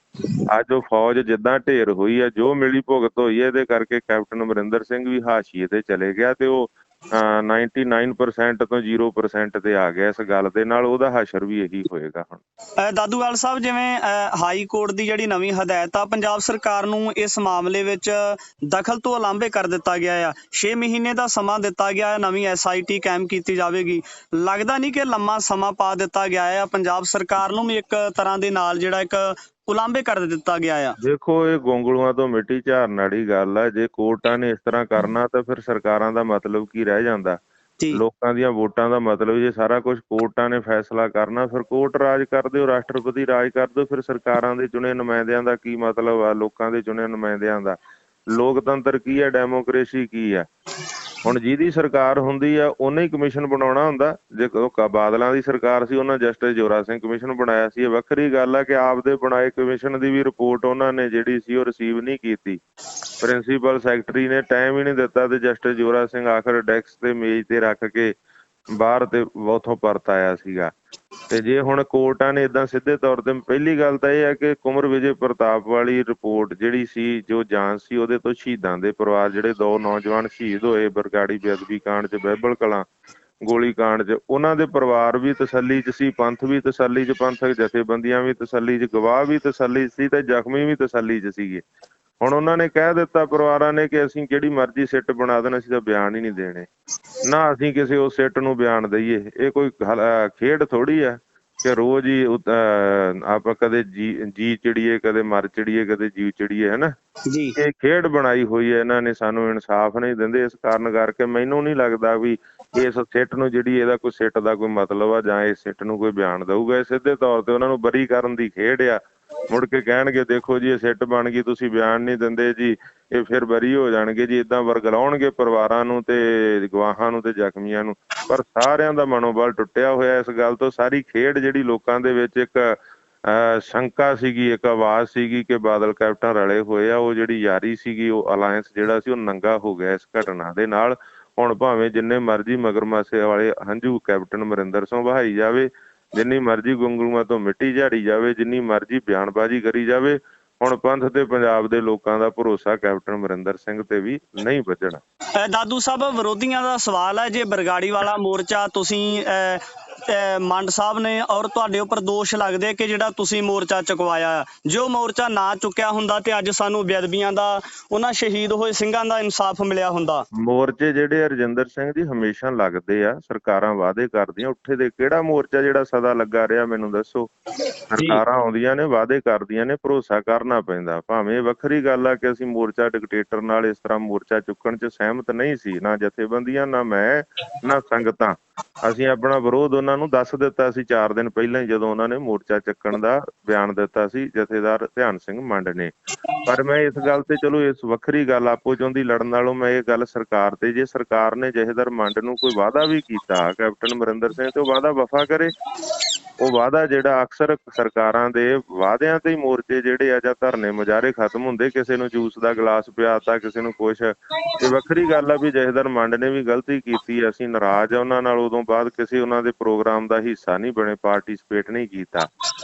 ਅੱਜ ਉਹ ਫੌਜ ਜਿੱਦਾਂ ਢੇਰ ਹੋਈ ਆ, ਜੋ ਮਿਲੀ ਭੁਗਤ ਹੋਈ ਹੈ, ਇਹਦੇ ਕਰਕੇ ਕੈਪਟਨ ਅਮਰਿੰਦਰ ਸਿੰਘ ਵੀ ਹਾਸ਼ੀਏ ਤੇ ਚਲੇ ਗਿਆ ਤੇ ਉਹ 99% ਤੋਂ 0% ਤੇ ਆ ਗਿਆ। ਇਸ ਗੱਲ ਦੇ ਨਾਲ ਉਹਦਾ ਹਸ਼ਰ ਵੀ ਇਹੀ ਹੋਏਗਾ। ਹੁਣ ਦਾਦੂਵਾਲ ਸਾਹਿਬ, ਜਿਵੇਂ ਹਾਈ ਕੋਰਟ ਦੀ ਜਿਹੜੀ ਨਵੀਂ ਹਦਾਇਤ ਆ, ਪੰਜਾਬ ਸਰਕਾਰ ਨੂੰ ਇਸ ਮਾਮਲੇ ਵਿੱਚ ਦਖਲ ਤੋਂ ਉਲਾਂਭੇ ਕਰ ਦਿੱਤਾ ਗਿਆ ਆ। 6 ਮਹੀਨੇ ਦਾ ਸਮਾਂ ਦਿੱਤਾ ਗਿਆ ਹੈ, ਨਵੀਂ SIT ਕਾਇਮ ਕੀਤੀ ਜਾਵੇਗੀ। ਲੱਗਦਾ ਨਹੀਂ ਕਿ ਲੰਮਾ ਸਮਾਂ ਪਾ ਦਿੱਤਾ ਗਿਆ ਆ, ਪੰਜਾਬ ਸਰਕਾਰ ਨੂੰ ਵੀ ਇੱਕ ਤਰ੍ਹਾਂ ਦੇ ਨਾਲ ਜਿਹੜਾ ਇੱਕ ਉਲਾਂਭੇ ਕਰ ਦਿੱਤਾ ਗਿਆ ਆ। ਦੇਖੋ, ਇਹ ਗੋਂਗਲੂਆਂ ਤੋਂ ਮਿੱਟੀ ਝਾੜਨ ਵਾਲੀ ਗੱਲ ਆ। ਜੇ ਕੋਰਟਾਂ ਨੇ ਇਸ ਤਰ੍ਹਾਂ ਕਰਨਾ ਤਾਂ ਫਿਰ ਸਰਕਾਰਾਂ ਦਾ ਮਤਲਬ ਕੀ ਰਹਿ ਜਾਂਦਾ? ਲੋਕਾਂ ਦੀਆਂ ਵੋਟਾਂ ਦਾ ਮਤਲਬ ਜੇ ਸਾਰਾ ਕੁਝ ਕੋਰਟਾਂ ਨੇ ਫੈਸਲਾ ਕਰਨਾ, ਫਿਰ ਕੋਰਟ ਰਾਜ ਕਰਦੇ ਹੋ, ਰਾਸ਼ਟਰਪਤੀ ਰਾਜ ਕਰਦੇ ਹੋ, ਫਿਰ ਸਰਕਾਰਾਂ ਦੇ ਚੁਣੇ ਨੁਮਾਇੰਦਿਆਂ ਦਾ ਕੀ ਮਤਲਬ ਆ? ਲੋਕਾਂ ਦੇ ਚੁਣੇ ਨੁਮਾਇੰਦਿਆਂ ਦਾ ਲੋਕਤੰਤਰ ਕੀ ਹੈ? ਡੈਮੋਕ੍ਰੇਸੀ ਕੀ ਹੈ? ਹੁਣ ਜਿਹਦੀ ਸਰਕਾਰ ਹੁੰਦੀ ਆ ਉਹਨੇ ਹੀ ਕਮਿਸ਼ਨ ਬਣਾਉਣਾ ਹੁੰਦਾ। ਜੇ ਬਾਦਲਾਂ ਦੀ ਸਰਕਾਰ ਸੀ, ਉਹਨਾਂ ਜਸਟਿਸ ਜ਼ੋਰਾ ਸਿੰਘ ਕਮਿਸ਼ਨ ਬਣਾਇਆ ਸੀ। ਇਹ ਵੱਖਰੀ ਗੱਲ ਆ ਕਿ ਆਪਦੇ ਬਣਾਏ ਕਮਿਸ਼ਨ ਦੀ ਵੀ ਰਿਪੋਰਟ ਉਹਨਾਂ ਨੇ ਜਿਹੜੀ ਸੀ ਉਹ ਰਿਸੀਵ ਨਹੀਂ ਕੀਤੀ। ਪ੍ਰਿੰਸੀਪਲ ਸੈਕਟਰੀ ਨੇ ਟਾਈਮ ਹੀ ਨਹੀਂ ਦਿੱਤਾ ਤੇ ਜਸਟਿਸ ਜ਼ੋਰਾ ਸਿੰਘ ਆਖਰ ਡੈਸਕ ਤੇ ਮੇਜ਼ ਤੇ ਰੱਖ ਕੇ ਬਾਹਰ ਤੇ ਉੱਥੋਂ ਪਰਤ ਆਇਆ ਸੀਗਾ। ਤੇ ਜੇ ਹੁਣ ਕੋਰਟਾਂ ਨੇ ਏਦਾਂ ਸਿੱਧੇ ਤੌਰ ਤੇ, ਪਹਿਲੀ ਗੱਲ ਤਾਂ ਇਹ ਹੈ ਕਿ ਕੁੰਵਰ ਵਿਜੇ ਪ੍ਰਤਾਪ ਵਾਲੀ ਰਿਪੋਰਟ ਜਿਹੜੀ ਸੀ, ਜੋ ਜਾਂਚ ਸੀ, ਉਹਦੇ ਤੋਂ ਸ਼ਹੀਦਾਂ ਦੇ ਪਰਿਵਾਰ, ਜਿਹੜੇ 2 ਨੌਜਵਾਨ ਸ਼ਹੀਦ ਹੋਏ ਬਰਗਾੜੀ ਬੇਅਦਬੀ ਕਾਂਡ 'ਚ, ਬਹਿਬਲ ਕਲਾਂ ਗੋਲੀ ਕਾਂਡ 'ਚ, ਉਹਨਾਂ ਦੇ ਪਰਿਵਾਰ ਵੀ ਤਸੱਲੀ 'ਚ ਸੀ, ਪੰਥ ਵੀ ਤਸੱਲੀ 'ਚ, ਪੰਥਕ ਜਥੇਬੰਦੀਆਂ ਵੀ ਤਸੱਲੀ 'ਚ, ਗਵਾਹ ਵੀ ਤਸੱਲੀ 'ਚ ਸੀ ਤੇ ਜ਼ਖਮੀ ਵੀ ਤਸੱਲੀ 'ਚ ਸੀਗੇ। ਹੁਣ ਉਹਨਾਂ ਨੇ ਕਹਿ ਦਿੱਤਾ ਪਰਿਵਾਰਾਂ ਨੇ ਕਿ ਅਸੀਂ ਜਿਹੜੀ ਮਰਜ਼ੀ ਸਿੱਟ ਬਣਾ ਦੇਣ, ਅਸੀਂ ਤਾਂ ਬਿਆਨ ਹੀ ਨਹੀਂ ਦੇਣੇ, ਨਾ ਅਸੀਂ ਕਿਸੇ ਉਸ ਸਿੱਟ ਨੂੰ ਬਿਆਨ ਦਈਏ। ਇਹ ਕੋਈ ਖੇਡ ਥੋੜੀ ਆ ਕਿ ਰੋਜ਼ ਹੀ ਆਪਾਂ ਕਦੇ ਜੀ ਚਿੜੀਏ, ਕਦੇ ਮਰ ਚਿੜੀਏ, ਕਦੇ ਜੀ ਚਿੜੀਏ, ਹੈ ਨਾ। ਇਹ ਖੇਡ ਬਣਾਈ ਹੋਈ ਹੈ ਇਹਨਾਂ ਨੇ, ਸਾਨੂੰ ਇਨਸਾਫ ਨਹੀਂ ਦਿੰਦੇ। ਇਸ ਕਾਰਨ ਕਰਕੇ ਮੈਨੂੰ ਨਹੀਂ ਲੱਗਦਾ ਵੀ ਇਸ ਸਿੱਟ ਨੂੰ, ਜਿਹੜੀ ਇਹਦਾ ਕੋਈ ਸਿੱਟ ਦਾ ਕੋਈ ਮਤਲਬ ਆ ਜਾਂ ਇਸ ਸਿੱਟ ਨੂੰ ਕੋਈ ਬਿਆਨ ਦਊਗਾ। ਇਹ ਸਿੱਧੇ ਤੌਰ ਤੇ ਉਹਨਾਂ ਨੂੰ ਬਰੀ ਕਰਨ ਦੀ ਖੇਡ ਆ। ਮੁੜ ਕੇ ਕਹਿਣਗੇ ਦੇਖੋ ਜੀ ਇਹ ਸਿੱਟ ਬਣ ਗਈ, ਤੁਸੀਂ ਬਿਆਨ ਨਹੀਂ ਦਿੰਦੇ ਜੀ, ਇਹ ਫਿਰ ਬਰੀ ਹੋ ਜਾਣਗੇ ਜੀ। ਏਦਾਂ ਵਰਗਲਾਉਣਗੇ ਪਰਿਵਾਰਾਂ ਨੂੰ ਤੇ ਗਵਾਹਾਂ ਨੂੰ ਤੇ ਜ਼ਖਮੀਆਂ ਨੂੰ। ਪਰ ਸਾਰਿਆਂ ਦਾ ਮਨੋਬਲ ਟੁੱਟਿਆ ਹੋਇਆ ਇਸ ਗੱਲ ਤੋਂ। ਸਾਰੀ ਖੇਡ ਜਿਹੜੀ ਲੋਕਾਂ ਦੇ ਵਿੱਚ ਇੱਕ ਸ਼ੰਕਾ ਸੀਗੀ, ਇੱਕ ਆਵਾਜ਼ ਸੀਗੀ ਕਿ ਬਾਦਲ ਕੈਪਟਨ ਰਲੇ ਹੋਏ ਆ, ਉਹ ਜਿਹੜੀ ਯਾਰੀ ਸੀਗੀ, ਉਹ ਅਲਾਇੰਸ ਜਿਹੜਾ ਸੀ, ਉਹ ਨੰਗਾ ਹੋ ਗਿਆ ਇਸ ਘਟਨਾ ਦੇ ਨਾਲ। ਹੁਣ ਭਾਵੇਂ ਜਿੰਨੇ ਮਰਜ਼ੀ ਮਗਰਮੱਛ ਵਾਲੇ ਹੰਝੂ ਕੈਪਟਨ ਅਮਰਿੰਦਰ ਸਿੰਘ ਵਹਾਈ ਜਾਵੇ, ਜਿੰਨੀ ਮਰਜ਼ੀ ਗੁੰਗਲੂਆਂ ਤੋਂ ਮਿੱਟੀ ਝਾੜੀ ਜਾਵੇ, ਜਿੰਨੀ ਮਰਜ਼ੀ ਬਿਆਨਬਾਜ਼ੀ ਕਰੀ ਜਾਵੇ, ਹੁਣ ਪੰਥ ਤੇ ਪੰਜਾਬ ਦੇ ਲੋਕਾਂ ਦਾ ਭਰੋਸਾ ਕੈਪਟਨ ਅਮਰਿੰਦਰ ਸਿੰਘ ਤੇ ਵੀ ਨਹੀਂ ਵੱਜਣਾ। ਦਾਦੂ ਸਾਹਿਬ, ਵਿਰੋਧੀਆਂ ਦਾ ਸਵਾਲ ਹੈ, ਜੇ ਬਰਗਾੜੀ ਵਾਲਾ ਮੋਰਚਾ ਤੁਸੀਂ ਮੰਡ ਸਾਹਿਬ ਨੇ ਔਰ ਤੁਹਾਡੇ ਉੱਪਰ ਦੋਸ਼ ਲੱਗਦੇ ਕਿ ਜਿਹੜਾ ਤੁਸੀਂ ਮੋਰਚਾ ਚੁਕਵਾਇਆ, ਜੋ ਮੋਰਚਾ ਨਾ ਚੁੱਕਿਆ ਹੁੰਦਾ ਤੇ ਅੱਜ ਸਾਨੂੰ ਬੇਅਦਬੀਆਂ ਦਾ, ਉਹਨਾਂ ਸ਼ਹੀਦ ਹੋਏ ਸਿੰਘਾਂ ਦਾ ਇਨਸਾਫ ਮਿਲਿਆ ਹੁੰਦਾ। ਮੋਰਚੇ ਜਿਹੜੇ ਰਜਿੰਦਰ ਸਿੰਘ ਜੀ ਹਮੇਸ਼ਾ ਲੱਗਦੇ ਆ, ਸਰਕਾਰਾਂ ਵਾਅਦੇ ਕਰਦੀਆਂ। ਉੱਥੇ ਦੇ ਕਿਹੜਾ ਮੋਰਚਾ ਜਿਹੜਾ ਸਦਾ ਲੱਗਾ ਰਿਹਾ, ਮੈਨੂੰ ਦੱਸੋ। ਸਰਕਾਰਾਂ ਆਉਂਦੀਆਂ ਨੇ, ਵਾਅਦੇ ਕਰਦੀਆਂ ਨੇ, ਭਰੋਸਾ ਕਰਨਾ ਪੈਂਦਾ। ਭਾਵੇਂ ਵੱਖਰੀ ਗੱਲ ਆ ਕਿ ਅਸੀਂ ਮੋਰਚਾ ਡਿਕਟੇਟਰ ਨਾਲ ਇਸ ਤਰ੍ਹਾਂ ਮੋਰਚਾ ਚੁੱਕਣ 'ਚ ਸਹਿਮਤ ਨਹੀਂ ਸੀ, ਨਾ ਜਥੇਬੰਦੀਆਂ, ਨਾ ਮੈਂ, ਨਾ ਸੰਗਤਾਂ। ਅਸੀਂ ਆਪਣਾ ਵਿਰੋਧ ਉਹਨਾਂ ਨੂੰ ਦੱਸ ਦਿੱਤਾ ਸੀ 4 ਦਿਨ ਪਹਿਲਾਂ ਹੀ, ਜਦੋਂ ਉਹਨਾਂ ਨੇ ਮੋਰਚਾ ਚੱਕਣ ਦਾ ਬਿਆਨ ਦਿੱਤਾ ਸੀ ਜਥੇਦਾਰ ਧਿਆਨ ਸਿੰਘ ਮੰਡ ਨੇ। ਪਰ ਮੈਂ ਇਸ ਗੱਲ ਤੇ, ਚਲੋ ਇਸ ਵੱਖਰੀ ਗੱਲ, ਆਪੋ ਚਾਹੁੰਦੀ ਲੜਨ ਨਾਲੋਂ ਮੈਂ ਇਹ ਗੱਲ ਸਰਕਾਰ ਤੇ, ਜੇ ਸਰਕਾਰ ਨੇ ਜਥੇਦਾਰ ਮੰਡ ਨੂੰ ਕੋਈ ਵਾਅਦਾ ਵੀ ਕੀਤਾ ਕੈਪਟਨ ਅਮਰਿੰਦਰ ਸਿੰਘ ਤੇ, ਉਹ ਵਾਅਦਾ ਵਫਾ ਕਰੇ। ਉਹ ਵਾਅਦਾ ਜਿਹੜਾ ਅਕਸਰ ਸਰਕਾਰਾਂ ਦੇ ਵਾਅਦਿਆਂ ਤੇ ਹੀ ਮੋਰਚੇ ਜਿਹੜੇ ਆ ਜਾਂ ਧਰਨੇ ਮੁਜ਼ਾਹਰੇ ਖਤਮ ਹੁੰਦੇ। ਕਿਸੇ ਨੂੰ ਜੂਸ ਦਾ ਗਲਾਸ ਪਿਆਤਾ, ਕਿਸੇ ਨੂੰ ਕੁਛ। ਇਹ ਵੱਖਰੀ ਗੱਲ ਆ ਵੀ ਜਥੇਦਾਰ ਮੰਡ ਨੇ ਵੀ ਗਲਤੀ ਕੀਤੀ, ਅਸੀਂ ਨਾਰਾਜ਼ ਆ ਉਹਨਾਂ ਨਾਲ। ਉਦੋਂ ਬਾਅਦ ਕਿਸੇ ਉਹਨਾਂ ਦੇ ਪ੍ਰੋਗਰਾਮ ਦਾ ਹਿੱਸਾ ਨਹੀਂ ਬਣੇ, ਪਾਰਟਿਸਿਪੇਟ ਨਹੀਂ ਕੀਤਾ।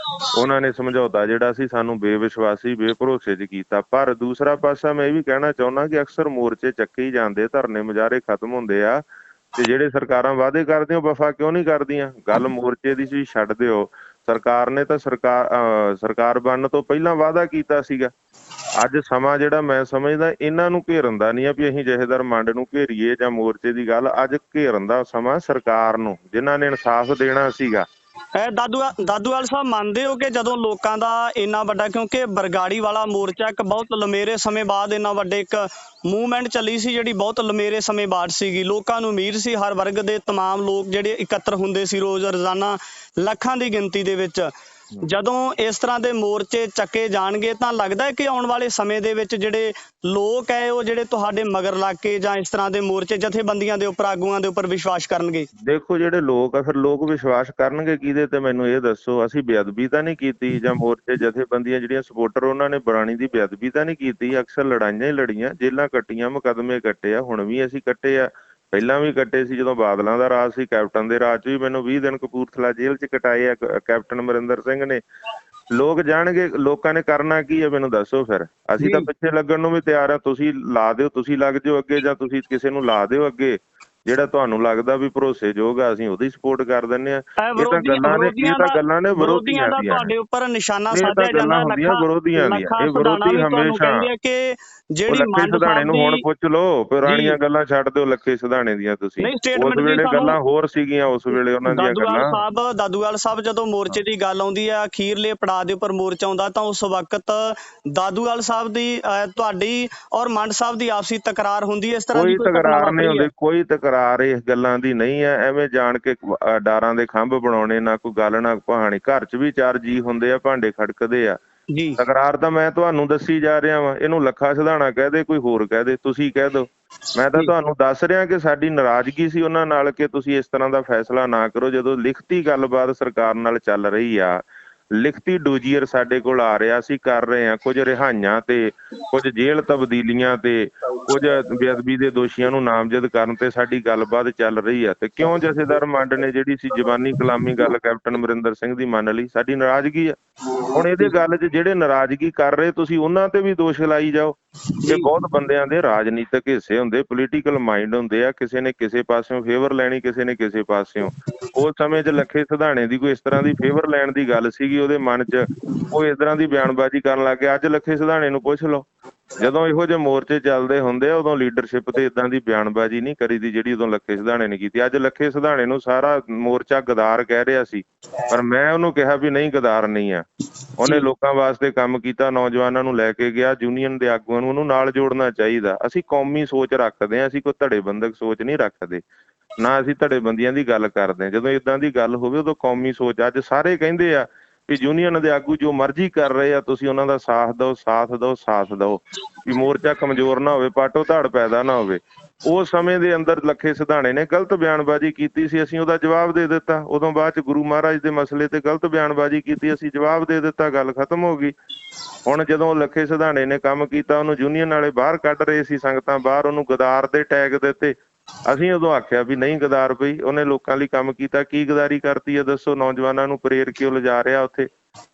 ਉਹਨਾਂ ਨੇ ਸਮਝੌਤਾ ਜਿਹੜਾ ਸੀ ਸਾਨੂੰ ਬੇਵਿਸ਼ਵਾਸੀ, ਬੇਭਰੋਸੇ 'ਚ ਕੀਤਾ। ਪਰ ਦੂਸਰਾ ਪਾਸਾ ਮੈਂ ਇਹ ਵੀ ਕਹਿਣਾ ਚਾਹੁੰਦਾ ਕਿ ਅਕਸਰ ਮੋਰਚੇ ਚੱਕੇ ਹੀ ਜਾਂਦੇ, ਧਰਨੇ ਮੁਜ਼ਾਹਰੇ ਖਤਮ ਹੁੰਦੇ ਆ, ਤੇ ਜਿਹੜੇ ਸਰਕਾਰਾਂ ਵਾਅਦੇ ਕਰਦੀਆਂ ਉਹ ਵਫਾ ਕਿਉਂ ਨਹੀਂ ਕਰਦੀਆਂ? ਗੱਲ ਮੋਰਚੇ ਦੀ ਸੀ, ਛੱਡ ਦਿਓ। ਸਰਕਾਰ ਨੇ ਤਾਂ ਸਰਕਾਰ ਬਣਨ ਤੋਂ ਪਹਿਲਾਂ ਵਾਅਦਾ ਕੀਤਾ ਸੀਗਾ। ਅੱਜ ਸਮਾਂ ਜਿਹੜਾ ਮੈਂ ਸਮਝਦਾ ਇਹਨਾਂ ਨੂੰ ਘੇਰਨ ਦਾ ਨਹੀਂ ਆ ਵੀ ਅਸੀਂ ਜਥੇਦਾਰ ਮੰਡ ਨੂੰ ਘੇਰੀਏ ਜਾਂ ਮੋਰਚੇ ਦੀ ਗੱਲ। ਅੱਜ ਘੇਰਨ ਦਾ ਸਮਾਂ ਸਰਕਾਰ ਨੂੰ, ਜਿਨ੍ਹਾਂ ਨੇ ਇਨਸਾਫ ਦੇਣਾ ਸੀਗਾ। ਦਾਦੂਵਾਲ ਸਾਹਿਬ, ਮੰਨਦੇ ਹੋ ਕਿ ਜਦੋਂ ਲੋਕਾਂ ਦਾ ਇੰਨਾ ਵੱਡਾ, ਕਿਉਂਕਿ ਬਰਗਾੜੀ ਵਾਲਾ ਮੋਰਚਾ ਇੱਕ ਬਹੁਤ ਲੰਮੇਰੇ ਸਮੇਂ ਬਾਅਦ ਇੰਨਾ ਵੱਡੇ ਇੱਕ ਮੂਵਮੈਂਟ ਚੱਲੀ ਸੀ, ਜਿਹੜੀ ਬਹੁਤ ਲੰਮੇਰੇ ਸਮੇਂ ਬਾਅਦ ਸੀਗੀ, ਲੋਕਾਂ ਨੂੰ ਉਮੀਦ ਸੀ, ਹਰ ਵਰਗ ਦੇ ਤਮਾਮ ਲੋਕ ਜਿਹੜੇ ਇਕੱਤਰ ਹੁੰਦੇ ਸੀ ਰੋਜ਼ ਰੋਜ਼ਾਨਾ ਲੱਖਾਂ ਦੀ ਗਿਣਤੀ ਦੇ ਵਿੱਚ, ਜਦੋਂ ਇਸ ਤਰ੍ਹਾਂ ਦੇ ਮੋਰਚੇ ਚੱਕੇ ਜਾਣਗੇ ਤਾਂ ਲੱਗਦਾ ਹੈ ਕਿ ਆਉਣ ਵਾਲੇ ਸਮੇਂ ਦੇ ਵਿੱਚ ਜਿਹੜੇ ਲੋਕ ਹੈ ਉਹ ਜਿਹੜੇ ਤੁਹਾਡੇ ਮਗਰ ਲੱਗ ਕੇ ਜਾਂ ਇਸ ਤਰ੍ਹਾਂ ਦੇ ਮੋਰਚੇ ਜਥੇਬੰਦੀਆਂ ਦੇ ਉੱਪਰ, ਆਗੂਆਂ ਦੇ ਉੱਪਰ ਵਿਸ਼ਵਾਸ ਕਰਨਗੇ? ਦੇਖੋ ਜਿਹੜੇ ਲੋਕ ਆ, ਫਿਰ ਲੋਕ ਵਿਸ਼ਵਾਸ ਕਰਨਗੇ ਕਿਹਦੇ ਤੇ, ਮੈਨੂੰ ਇਹ ਦੱਸੋ। ਅਸੀਂ ਬੇਅਦਬੀ ਤਾਂ ਨਹੀਂ ਕੀਤੀ, ਜਾਂ ਮੋਰਚੇ ਜਥੇਬੰਦੀਆਂ ਜਿਹੜੀਆਂ ਸਪੋਰਟਰ ਉਹਨਾਂ ਨੇ ਬਾਣੀ ਦੀ ਬੇਅਦਬੀ ਤਾਂ ਨਹੀਂ ਕੀਤੀ। ਅਕਸਰ ਲੜਾਈਆਂ ਹੀ ਲੜੀਆਂ, ਜੇਲਾਂ ਕੱਟੀਆਂ, ਮੁਕੱਦਮੇ ਕੱਟੇ ਆ, ਹੁਣ ਵੀ ਅਸੀਂ ਕੱਟੇ ਆ, ਪਹਿਲਾਂ ਵੀ ਕੱਟੇ ਸੀ ਜਦੋਂ ਬਾਦਲਾਂ ਦਾ ਰਾਜ ਸੀ। ਕੈਪਟਨ ਦੇ ਰਾਜ 'ਚ ਵੀ ਮੈਨੂੰ 20 ਦਿਨ ਕਪੂਰਥਲਾ ਜੇਲ੍ਹ 'ਚ ਕਟਾਏ ਆ ਕੈਪਟਨ ਅਮਰਿੰਦਰ ਸਿੰਘ ਨੇ। ਲੋਕ ਜਾਣਗੇ, ਲੋਕਾਂ ਨੇ ਕਰਨਾ ਕੀ ਹੈ ਮੈਨੂੰ ਦੱਸੋ। ਫਿਰ ਅਸੀਂ ਤਾਂ ਪਿੱਛੇ ਲੱਗਣ ਨੂੰ ਵੀ ਤਿਆਰ ਆ। ਤੁਸੀਂ ਲਾ ਦਿਓ, ਤੁਸੀਂ ਲੱਗ ਜਾਓ ਅੱਗੇ, ਜਾਂ ਤੁਸੀਂ ਕਿਸੇ ਨੂੰ ਲਾ ਦਿਓ ਅੱਗੇ ਜਿਹੜਾ ਤੁਹਾਨੂੰ ਲੱਗਦਾ ਵੀ ਭਰੋਸੇਯੋਗ ਆ, ਅਸੀਂ ਉਹਦੀ ਸਪੋਰਟ ਕਰ ਦਿੰਦੇ ਆ। ਇਹ ਤਾਂ ਗੱਲਾਂ ਨੇ ਵਿਰੋਧੀਆਂ ਦੀਆਂ, ਤੁਹਾਡੇ ਉੱਪਰ ਨਿਸ਼ਾਨਾ ਸਾਧਿਆ ਜਾਂਦਾ ਹੁੰਦੀਆਂ ਵਿਰੋਧੀਆਂ ਦੀਆਂ। ਇਹ ਵਿਰੋਧੀ ਹਮੇਸ਼ਾ ਜਿਹੜੀ ਲੱਖੇ ਸਿਧਾਣੇ ਨੂੰ ਹੁਣ ਪੁੱਛ ਲਓ, ਪੁਰਾਣੀਆਂ ਗੱਲਾਂ ਛੱਡ ਦਿਓ ਲੱਖੇ ਸਿਧਾਣੇ ਦੀਆਂ। ਤੁਸੀਂ ਉਸ ਵੇਲੇ ਗੱਲਾਂ ਹੋਰ ਸੀਗੀਆਂ, ਉਸ ਵੇਲੇ ਉਹਨਾਂ ਦੀਆਂ ਗੱਲਾਂ। ਦਾਦੂਵਾਲ ਸਾਹਿਬ ਜਦੋਂ ਮੋਰਚੇ ਦੀ ਗੱਲ ਆਉਂਦੀ ਹੈ, ਅਖੀਰਲੇ ਪੜਾਅ ਦੇ ਉੱਪਰ ਮੋਰਚਾ ਆਉਂਦਾ, ਤਾਂ ਉਸ ਵਕਤ ਦਾਦੂਵਾਲ ਸਾਹਿਬ ਦੀ, ਤੁਹਾਡੀ ਔਰ ਮੰਡ ਸਾਹਿਬ ਦੀ ਆਪਸੀ ਤਕਰਾਰ ਹੁੰਦੀ ਹੈ? ਇਸ ਤਰ੍ਹਾਂ ਦੀ ਕੋਈ ਤਕਰਾਰ ਨਹੀਂ ਹੁੰਦੀ, ਕੋਈ ਤਕਰਾਰ ਇਸ ਗੱਲਾਂ ਦੀ ਨਹੀਂ ਹੈ। ਐਵੇਂ ਜਾਣ ਕੇ ਡਾਰਾਂ ਦੇ ਖੰਭ ਬਣਾਉਣੇ, ਨਾ ਕੋਈ ਗੱਲ ਨਾ ਕਹਾਣੀ। ਘਰ 'ਚ ਵੀ 4 ਜੀ ਹੁੰਦੇ ਆ, ਭਾਂਡੇ ਖੜਕਦੇ ਆ। ਤਕਰਾਰ ਤਾਂ ਮੈਂ ਤੁਹਾਨੂੰ ਦੱਸੀ ਜਾ ਰਿਹਾ ਵਾਂ। ਇਹਨੂੰ ਲੱਖਾ ਸਿਧਾਣਾ ਕਹਿ ਦੇ, ਕੋਈ ਹੋਰ ਕਹਿ ਦੇ, ਤੁਸੀਂ ਕਹਿ ਦਿਓ। ਮੈਂ ਤਾਂ ਤੁਹਾਨੂੰ ਦੱਸ ਰਿਹਾ ਕਿ ਸਾਡੀ ਨਾਰਾਜ਼ਗੀ ਸੀ ਉਹਨਾਂ ਨਾਲ ਕਿ ਤੁਸੀਂ ਇਸ ਤਰ੍ਹਾਂ ਦਾ ਫੈਸਲਾ ਨਾ ਕਰੋ। ਜਦੋਂ ਲਿਖਤੀ ਗੱਲਬਾਤ ਸਰਕਾਰ ਨਾਲ ਚੱਲ ਰਹੀ ਆ, ਲਿਖਤੀ ਡੋਜੀਅਰ ਸਾਡੇ ਕੋਲ ਆ ਰਿਹਾ, ਅਸੀਂ ਕਰ ਰਹੇ ਹਾਂ ਕੁਝ ਰਿਹਾਈਆਂ ਤੇ, ਕੁਝ ਜੇਲ੍ਹ ਤਬਦੀਲੀਆਂ ਤੇ, ਕੁਝ ਬੇਅਦਬੀ ਦੇ ਦੋਸ਼ੀਆਂ ਨੂੰ ਨਾਮਜ਼ਦ ਕਰਨ ਤੇ ਸਾਡੀ ਗੱਲਬਾਤ ਚੱਲ ਰਹੀ ਆ। ਤੇ ਕਿਉਂ ਜਥੇਦਾਰ ਮੰਡ ਨੇ ਜਿਹੜੀ ਸੀ ਜ਼ਬਾਨੀ ਕਲਾਮੀ ਗੱਲ ਕੈਪਟਨ ਅਮਰਿੰਦਰ ਸਿੰਘ ਦੀ ਮੰਨ ਲਈ? ਸਾਡੀ ਨਾਰਾਜ਼ਗੀ ਆ। ਹੁਣ ਇਹਦੇ ਗੱਲ 'ਚ ਜਿਹੜੇ ਨਾਰਾਜ਼ਗੀ ਕਰ ਰਹੇ ਤੁਸੀਂ ਉਹਨਾਂ ਤੇ ਵੀ ਦੋਸ਼ ਲਾਈ ਜਾਓ। ਇਹ ਬਹੁਤ ਬੰਦਿਆਂ ਦੇ ਰਾਜਨੀਤਿਕ ਹਿੱਸੇ ਹੁੰਦੇ, ਪੋਲੀਟੀਕਲ ਮਾਈਂਡ ਹੁੰਦੇ ਆ। ਕਿਸੇ ਨੇ ਕਿਸੇ ਪਾਸਿਓਂ ਫੇਵਰ ਲੈਣੀ, ਕਿਸੇ ਨੇ ਕਿਸੇ ਪਾਸਿਓਂ। ਉਸ ਸਮੇਂ 'ਚ ਲੱਖੇ ਸਿਧਾਣੇ ਦੀ ਕੋਈ ਇਸ ਤਰ੍ਹਾਂ ਦੀ ਫੇਵਰ ਲੈਣ ਦੀ ਗੱਲ ਸੀਗੀ ਉਹਦੇ ਮਨ 'ਚ, ਉਹ ਇਸ ਤਰ੍ਹਾਂ ਦੀ ਬਿਆਨਬਾਜ਼ੀ ਕਰਨ ਲੱਗ ਗਿਆ। ਅੱਜ ਲੱਖੇ ਸਿਧਾਣੇ ਨੂੰ ਪੁੱਛ ਲਓ, ਜਦੋਂ ਇਹੋ ਜਿਹੇ ਮੋਰਚੇ ਚੱਲਦੇ ਹੁੰਦੇ ਆ ਉਦੋਂ ਲੀਡਰਸ਼ਿਪ ਤੇ ਇਦਾਂ ਦੀ ਬਿਆਨਬਾਜ਼ੀ ਨਹੀਂ ਕਰੀਦੀ ਜਿਹੜੀ ਉਦੋਂ ਲੱਖੇ ਸਿਧਾਣੇ ਨੇ ਕੀਤੀ। ਅੱਜ ਲੱਖੇ ਸਿਧਾਣੇ ਨੂੰ ਸਾਰਾ ਮੋਰਚਾ ਗਦਾਰ ਕਹਿ ਰਿਹਾ ਸੀ, ਪਰ ਮੈਂ ਉਹਨੂੰ ਕਿਹਾ ਵੀ ਨਹੀਂ, ਗਦਾਰ ਨਹੀਂ ਆ। ਉਹਨੇ ਲੋਕਾਂ ਵਾਸਤੇ ਕੰਮ ਕੀਤਾ, ਨੌਜਵਾਨਾਂ ਨੂੰ ਲੈ ਕੇ ਗਿਆ, ਯੂਨੀਅਨ ਦੇ ਆਗੂਆਂ ਨੂੰ ਉਹਨੂੰ ਨਾਲ ਜੋੜਨਾ ਚਾਹੀਦਾ। ਅਸੀਂ ਕੌਮੀ ਸੋਚ ਰੱਖਦੇ ਹਾਂ, ਅਸੀਂ ਕੋਈ ਧੜੇਬੰਦਕ ਸੋਚ ਨਹੀਂ ਰੱਖਦੇ, ਨਾ ਅਸੀਂ ਧੜੇਬੰਦੀਆਂ ਦੀ ਗੱਲ ਕਰਦੇ। ਜਦੋਂ ਇਦਾਂ ਦੀ ਗੱਲ ਹੋਵੇ ਉਦੋਂ ਕੌਮੀ ਸੋਚ। ਅੱਜ ਸਾਰੇ ਕਹਿੰਦੇ ਆ ਵੀ ਯੂਨੀਅਨ ਦੇ ਆਗੂ ਜੋ ਮਰਜ਼ੀ ਕਰ ਰਹੇ ਆ, ਤੁਸੀਂ ਉਹਨਾਂ ਦਾ ਸਾਥ ਦਿਓ, ਸਾਥ ਦਿਓ, ਸਾਥ ਦਿਓ, ਵੀ ਮੋਰਚਾ ਕਮਜ਼ੋਰ ਨਾ ਹੋਵੇ, ਪਾਟੋ ਧਾੜ ਪੈਦਾ ਨਾ ਹੋਵੇ। ਉਸ ਸਮੇਂ ਦੇ ਅੰਦਰ ਲੱਖੇ ਸਿਧਾਣੇ ਨੇ ਗਲਤ ਬਿਆਨਬਾਜ਼ੀ ਕੀਤੀ ਸੀ, ਅਸੀਂ ਉਹਦਾ ਜਵਾਬ ਦੇ ਦਿੱਤਾ। ਉਦੋਂ ਬਾਅਦ 'ਚ ਗੁਰੂ ਮਹਾਰਾਜ ਦੇ ਮਸਲੇ ਤੇ ਗਲਤ ਬਿਆਨਬਾਜ਼ੀ ਕੀਤੀ, ਅਸੀਂ ਜਵਾਬ ਦੇ ਦਿੱਤਾ, ਗੱਲ ਖਤਮ ਹੋ ਗਈ। ਹੁਣ ਜਦੋਂ ਲੱਖੇ ਸਿਧਾਣੇ ਨੇ ਕੰਮ ਕੀਤਾ, ਉਹਨੂੰ ਯੂਨੀਅਨ ਵਾਲੇ ਬਾਹਰ ਕੱਢ ਰਹੇ ਸੀ, ਸੰਗਤਾਂ ਬਾਹਰ, ਉਹਨੂੰ ਗਦਾਰ ਦੇ ਟੈਗ ਦਿੱਤੇ। ਅਸੀਂ ਉਦੋਂ ਆਖਿਆ ਵੀ ਨਹੀਂ ਗਦਾਰ ਪਈ, ਉਹਨੇ ਲੋਕਾਂ ਲਈ ਕੰਮ ਕੀਤਾ। ਕੀ ਗਦਾਰੀ ਕਰਤੀ ਹੈ ਦੱਸੋ? ਨੌਜਵਾਨਾਂ ਨੂੰ ਪ੍ਰੇਰ ਕਿਉਂ ਲਿਜਾ ਰਿਹਾ ਉੱਥੇ?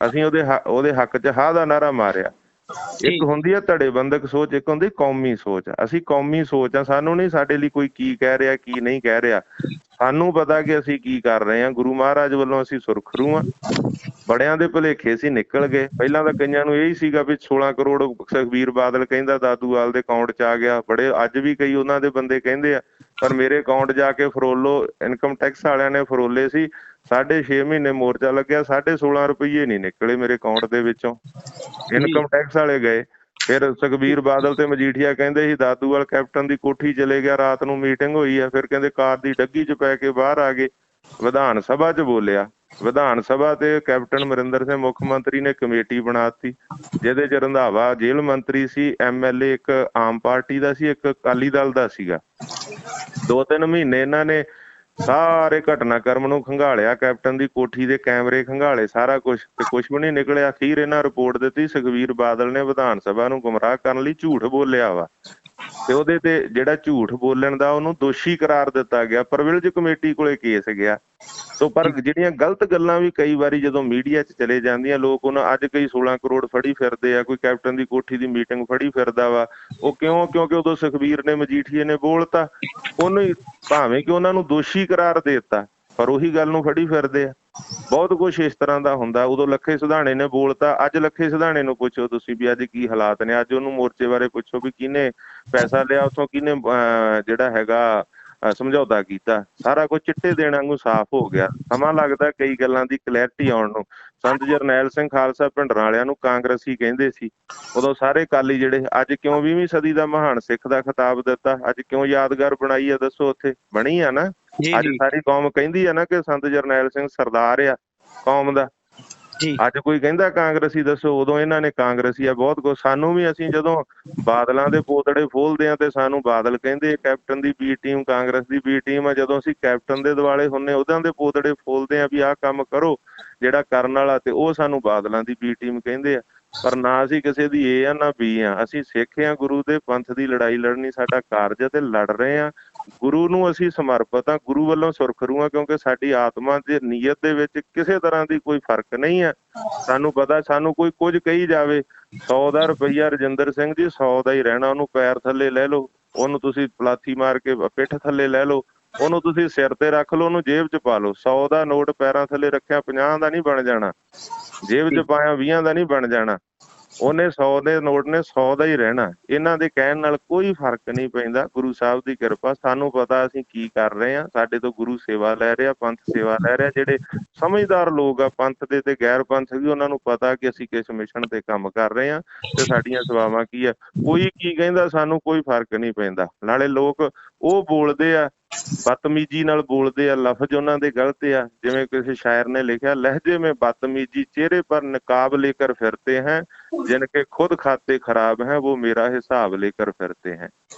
ਅਸੀਂ ਉਹਦੇ ਹੱਕ 'ਚ ਹਾਂ ਦਾ ਨਾਅਰਾ ਮਾਰਿਆ। ਇੱਕ ਹੁੰਦੀ ਆ ਧੜੇਬੰਦਕ ਸੋਚ, ਇੱਕ ਹੁੰਦੀ ਕੌਮੀ ਸੋਚ। ਅਸੀਂ ਕੌਮੀ ਸੋਚ ਆ, ਸਾਨੂੰ ਨਹੀਂ ਸਾਡੇ ਲਈ ਕੋਈ ਕੀ ਕਹਿ ਰਿਹਾ ਕੀ ਨਹੀਂ ਕਹਿ ਰਿਹਾ, ਸਾਨੂੰ ਪਤਾ ਕਿ ਅਸੀਂ ਕੀ ਕਰ ਰਹੇ ਹਾਂ। ਗੁਰੂ ਮਹਾਰਾਜ ਵੱਲੋਂ ਅਸੀਂ ਸੁਰਖਰੂ ਆ। ਬੜਿਆਂ ਦੇ ਭੁਲੇਖੇ ਸੀ ਨਿਕਲ ਗਏ। ਪਹਿਲਾਂ ਤਾਂ ਕਈਆਂ ਨੂੰ ਇਹੀ ਸੀਗਾ ਵੀ 16 ਕਰੋੜ ਸੁਖਬੀਰ ਬਾਦਲ ਕਹਿੰਦਾ ਦਾਦੂਵਾਲ ਦੇ ਅਕਾਊਂਟ 'ਚ ਆ ਗਿਆ। ਬੜੇ ਅੱਜ ਵੀ ਕਈ ਉਹਨਾਂ ਦੇ ਬੰਦੇ ਕਹਿੰਦੇ ਆ, ਪਰ ਮੇਰੇ ਅਕਾਊਂਟ ਜਾ ਕੇ ਫਰੋਲੋ, ਇਨਕਮ ਟੈਕਸ ਵਾਲਿਆਂ ਨੇ ਫਰੋਲੇ ਸੀ। 6.5 ਮਹੀਨੇ ਮੋਰਚਾ ਲੱਗਿਆ, 16.5 ਰੁਪਈਏ ਨਹੀਂ ਨਿਕਲੇ ਮੇਰੇ ਅਕਾਊਂਟ ਦੇ ਵਿੱਚੋਂ, ਇਨਕਮ ਟੈਕਸ ਵਾਲੇ ਗਏ। ਫਿਰ ਸੁਖਬੀਰ ਬਾਦਲ ਤੇ ਮਜੀਠੀਆ ਕਹਿੰਦੇ ਸੀ ਦਾਦੂਵਾਲ ਕੈਪਟਨ ਦੀ ਕੋਠੀ ਚਲੇ ਗਿਆ, ਰਾਤ ਨੂੰ ਮੀਟਿੰਗ ਹੋਈ ਆ। ਫਿਰ ਕਹਿੰਦੇ ਕਾਰ ਦੀ ਡੱਗੀ 'ਚ ਪੈ ਕੇ ਬਾਹਰ ਆ ਗਏ। ਵਿਧਾਨ ਸਭਾ 'ਚ ਬੋਲਿਆ, ਵਿਧਾਨ ਸਭਾ ਤੇ ਕੈਪਟਨ ਅਮਰਿੰਦਰ ਸਿੰਘ ਮੁੱਖ ਮੰਤਰੀ ਨੇ ਕਮੇਟੀ ਬਣਾਤੀ, ਜਿਹਦੇ 'ਚ ਰੰਧਾਵਾ ਜੇਲ੍ਹ ਮੰਤਰੀ ਸੀ, MLA ਇੱਕ ਆਮ ਪਾਰਟੀ ਦਾ ਸੀ, ਇੱਕ ਅਕਾਲੀ ਦਲ ਦਾ ਸੀਗਾ। 2-3 ਮਹੀਨੇ ਇਹਨਾਂ ਨੇ ਸਾਰੇ ਘਟਨਾਕ੍ਰਮ ਨੂੰ ਖੰਗਾਲਿਆ, ਕੈਪਟਨ ਦੀ ਕੋਠੀ ਦੇ ਕੈਮਰੇ ਖੰਗਾਲੇ, ਸਾਰਾ ਕੁਛ, ਤੇ ਕੁਛ ਵੀ ਨਹੀਂ ਨਿਕਲਿਆ। ਅਖੀਰ ਇਹਨਾਂ ਰਿਪੋਰਟ ਦਿੱਤੀ, ਸੁਖਬੀਰ ਬਾਦਲ ਨੇ ਵਿਧਾਨ ਸਭਾ ਨੂੰ ਗੁੰਮਰਾਹ ਕਰਨ ਲਈ ਝੂਠ ਬੋਲਿਆ ਵਾ, ਤੇ ਉਹਦੇ ਤੇ ਜਿਹੜਾ ਝੂਠ ਬੋਲਣ ਦਾ ਉਹਨੂੰ ਦੋਸ਼ੀ ਕਰਾਰ ਦਿੱਤਾ ਗਿਆ। ਪ੍ਰਿਵਿਲੇਜ ਕਮੇਟੀ ਕੋਲੇ ਕੇਸ ਗਿਆ। ਸੋ ਪਰ ਜਿਹੜੀਆਂ ਗਲਤ ਗੱਲਾਂ ਵੀ ਕਈ ਵਾਰੀ ਜਦੋਂ ਮੀਡੀਆ 'ਚ ਚਲੇ ਜਾਂਦੀਆਂ, ਲੋਕ ਉਹਨਾਂ ਅੱਜ ਕਈ 16 ਕਰੋੜ ਫੜੀ ਫਿਰਦੇ ਆ, ਕੋਈ ਕੈਪਟਨ ਦੀ ਕੋਠੀ ਦੀ ਮੀਟਿੰਗ ਫੜੀ ਫਿਰਦਾ ਵਾ। ਉਹ ਕਿਉਂ? ਕਿਉਂਕਿ ਉਦੋਂ ਸੁਖਬੀਰ ਨੇ ਮਜੀਠੀਏ ਨੇ ਬੋਲਤਾ, ਉਹਨੂੰ ਭਾਵੇਂ ਕਿ ਉਹਨਾਂ ਨੂੰ ਦੋਸ਼ੀ ਕਰਾਰ ਦੇ ਦਿੱਤਾ, ਪਰ ਉਹੀ ਗੱਲ ਨੂੰ ਫੜੀ ਫਿਰਦੇ ਆ। ਬਹੁਤ ਕੁਛ ਇਸ ਤਰ੍ਹਾਂ ਦਾ ਹੁੰਦਾ। ਉਦੋਂ ਲੱਖੇ ਸਿਧਾਣੇ ਨੇ ਬੋਲਤਾ, ਅੱਜ ਲੱਖੇ ਸਿਧਾਣੇ ਨੂੰ ਪੁੱਛੋ ਤੁਸੀਂ ਵੀ ਅੱਜ ਕੀ ਹਾਲਾਤ ਨੇ। ਅੱਜ ਉਹਨੂੰ ਮੋਰਚੇ ਬਾਰੇ ਪੁੱਛੋ ਵੀ ਕਿਹਨੇ ਪੈਸਾ ਲਿਆ ਉੱਥੋਂ, ਕਿਹਨੇ ਜਿਹੜਾ ਹੈਗਾ ਸਮਝੌਤਾ ਕੀਤਾ। ਸਾਰਾ ਕੁਝ ਚਿੱਟੇ ਦੇਣ ਵਾਂਗੂ ਸਾਫ਼ ਹੋ ਗਿਆ। ਸਮਾਂ ਲੱਗਦਾ ਕਈ ਗੱਲਾਂ ਦੀ ਕਲੈਰਿਟੀ ਆਉਣ ਨੂੰ। ਸੰਤ ਜਰਨੈਲ ਸਿੰਘ ਖਾਲਸਾ ਭਿੰਡਰਾਂ ਵਾਲਿਆਂ ਨੂੰ ਕਾਂਗਰਸੀ ਕਹਿੰਦੇ ਸੀ ਉਦੋਂ ਸਾਰੇ ਅਕਾਲੀ ਜਿਹੜੇ। ਅੱਜ ਕਿਉਂ 20ਵੀਂ ਸਦੀ ਦਾ ਮਹਾਨ ਸਿੱਖ ਦਾ ਖਿਤਾਬ ਦਿੱਤਾ? ਅੱਜ ਕਿਉਂ ਯਾਦਗਾਰ ਬਣਾਈ ਆ ਦੱਸੋ? ਉੱਥੇ ਬਣੀ ਆ ਨਾ। ਅੱਜ ਸਾਰੀ ਕੌਮ ਕਹਿੰਦੀ ਆ ਨਾ ਕਿ ਸੰਤ ਜਰਨੈਲ ਸਿੰਘ ਸਰਦਾਰ ਆ ਕੌਮ ਦਾ। ਜੀ ਅੱਜ ਕੋਈ ਕਹਿੰਦਾ ਕਾਂਗਰਸੀ ਦੱਸੋ, ਉਦੋਂ ਇਹਨਾਂ ਨੇ ਕਾਂਗਰਸੀ ਆ ਬਹੁਤ ਕੁਛ। ਸਾਨੂੰ ਵੀ ਅਸੀਂ ਜਦੋਂ ਬਾਦਲਾਂ ਦੇ ਪੋਤੜੇ ਫੋਲਦੇ ਆ ਤੇ ਸਾਨੂੰ ਬਾਦਲ ਕਹਿੰਦੇ ਕੈਪਟਨ ਦੀ ਬੀ ਟੀਮ ਕਾਂਗਰਸ ਦੀ ਬੀ ਟੀਮ ਆ, ਜਦੋਂ ਅਸੀਂ ਕੈਪਟਨ ਦੇ ਦੁਆਲੇ ਹੁੰਨੇ ਉਹਦਾਂ ਦੇ ਪੋਤੜੇ ਫੋਲਦੇ ਆ ਵੀ ਆਹ ਕੰਮ ਕਰੋ ਜਿਹੜਾ ਕਰਨ ਵਾਲਾ, ਤੇ ਉਹ ਸਾਨੂੰ ਬਾਦਲਾਂ ਦੀ ਬੀ ਟੀਮ ਕਹਿੰਦੇ ਆ। ਪਰ ਨਾ ਅਸੀਂ ਕਿਸੇ ਦੀ ਏ ਆ ਨਾ ਬੀ ਆ, ਅਸੀਂ ਸਿੱਖ ਆ, ਗੁਰੂ ਦੇ ਪੰਥ ਦੀ ਲੜਾਈ ਲੜਨੀ ਸਾਡਾ ਕਾਰਜ ਤੇ ਲੜ ਰਹੇ ਆ। ਗੁਰੂ ਨੂੰ ਅਸੀਂ ਸਮਰਪਿਤ ਆ, ਗੁਰੂ ਵੱਲੋਂ ਸੁਰਖਰੂ ਆ, ਕਿਉਂਕਿ ਸਾਡੀ ਆਤਮਾ ਦੀ ਨੀਅਤ ਦੇ ਵਿੱਚ ਕਿਸੇ ਤਰ੍ਹਾਂ ਦੀ ਕੋਈ ਫਰਕ ਨਹੀਂ ਆ। ਸਾਨੂੰ ਪਤਾ, ਸਾਨੂੰ ਕੋਈ ਕੁਝ ਕਹੀ ਜਾਵੇ 100 ਦਾ ਰੁਪਈਆ ਰਜਿੰਦਰ ਸਿੰਘ ਜੀ 100 ਦਾ ਹੀ ਰਹਿਣਾ, ਉਹਨੂੰ ਪੈਰ ਥੱਲੇ ਲੈ ਲਓ, ਉਹਨੂੰ ਤੁਸੀਂ ਪਲਾਥੀ ਮਾਰ ਕੇ ਪਿੱਠ ਥੱਲੇ ਲੈ ਲਓ, ਉਹਨੂੰ ਤੁਸੀਂ ਸਿਰ ਤੇ ਰੱਖ ਲਓ, ਉਹਨੂੰ ਜੇਬ 'ਚ ਪਾ ਲਓ। 100 ਦਾ ਨੋਟ ਪੈਰਾਂ ਥੱਲੇ ਰੱਖਿਆ 50 ਦਾ ਨਹੀਂ ਬਣ ਜਾਣਾ, ਜੇਬ 'ਚ ਪਾਇਆ 20 ਦਾ ਨਹੀਂ ਬਣ ਜਾਣਾ। ਉਹਨੇ 100 ਦੇ ਨੋਟ ਨੇ 100 ਦਾ ਹੀ ਰਹਿਣਾ। ਇਹਨਾਂ ਦੇ ਕਹਿਣ ਨਾਲ ਕੋਈ ਫਰਕ ਨਹੀਂ ਪੈਂਦਾ। ਗੁਰੂ ਸਾਹਿਬ ਦੀ ਕਿਰਪਾ, ਸਾਨੂੰ ਪਤਾ ਅਸੀਂ ਕੀ ਕਰ ਰਹੇ ਹਾਂ। ਸਾਡੇ ਤੋਂ ਗੁਰੂ ਸੇਵਾ ਲੈ ਰਿਹਾ, ਪੰਥ ਸੇਵਾ ਲੈ ਰਿਹਾ। ਜਿਹੜੇ ਸਮਝਦਾਰ ਲੋਕ ਆ ਪੰਥ ਦੇ ਤੇ ਗੈਰ ਪੰਥ ਵੀ, ਉਹਨਾਂ ਨੂੰ ਪਤਾ ਕਿ ਅਸੀਂ ਕਿਸ ਮਿਸ਼ਨ ਤੇ ਕੰਮ ਕਰ ਰਹੇ ਹਾਂ ਤੇ ਸਾਡੀਆਂ ਸੇਵਾਵਾਂ ਕੀ ਆ। ਕੋਈ ਕੀ ਕਹਿੰਦਾ, ਸਾਨੂੰ ਕੋਈ ਫਰਕ ਨਹੀਂ ਪੈਂਦਾ। ਨਾਲੇ ਲੋਕ ਉਹ ਬੋਲਦੇ ਆ, ਬਦਤਮੀਜੀ ਨਾਲ ਬੋਲਦੇ ਆ, ਲਫ਼ਜ਼ ਉਹਨਾਂ ਦੇ ਗਲਤ ਆ। ਜਿਵੇਂ ਕਿਸੇ ਸ਼ਾਇਰ ਨੇ ਲਿਖਿਆ, ਲਹਿਜੇ ਮੇਂ ਬਦਤਮੀਜੀ, ਚਿਹਰੇ ਪਰ ਨਕਾਬ लेकर फिरते हैं, जिनके खुद खाते खराब हैं वो मेरा हिसाब लेकर फिरते हैं।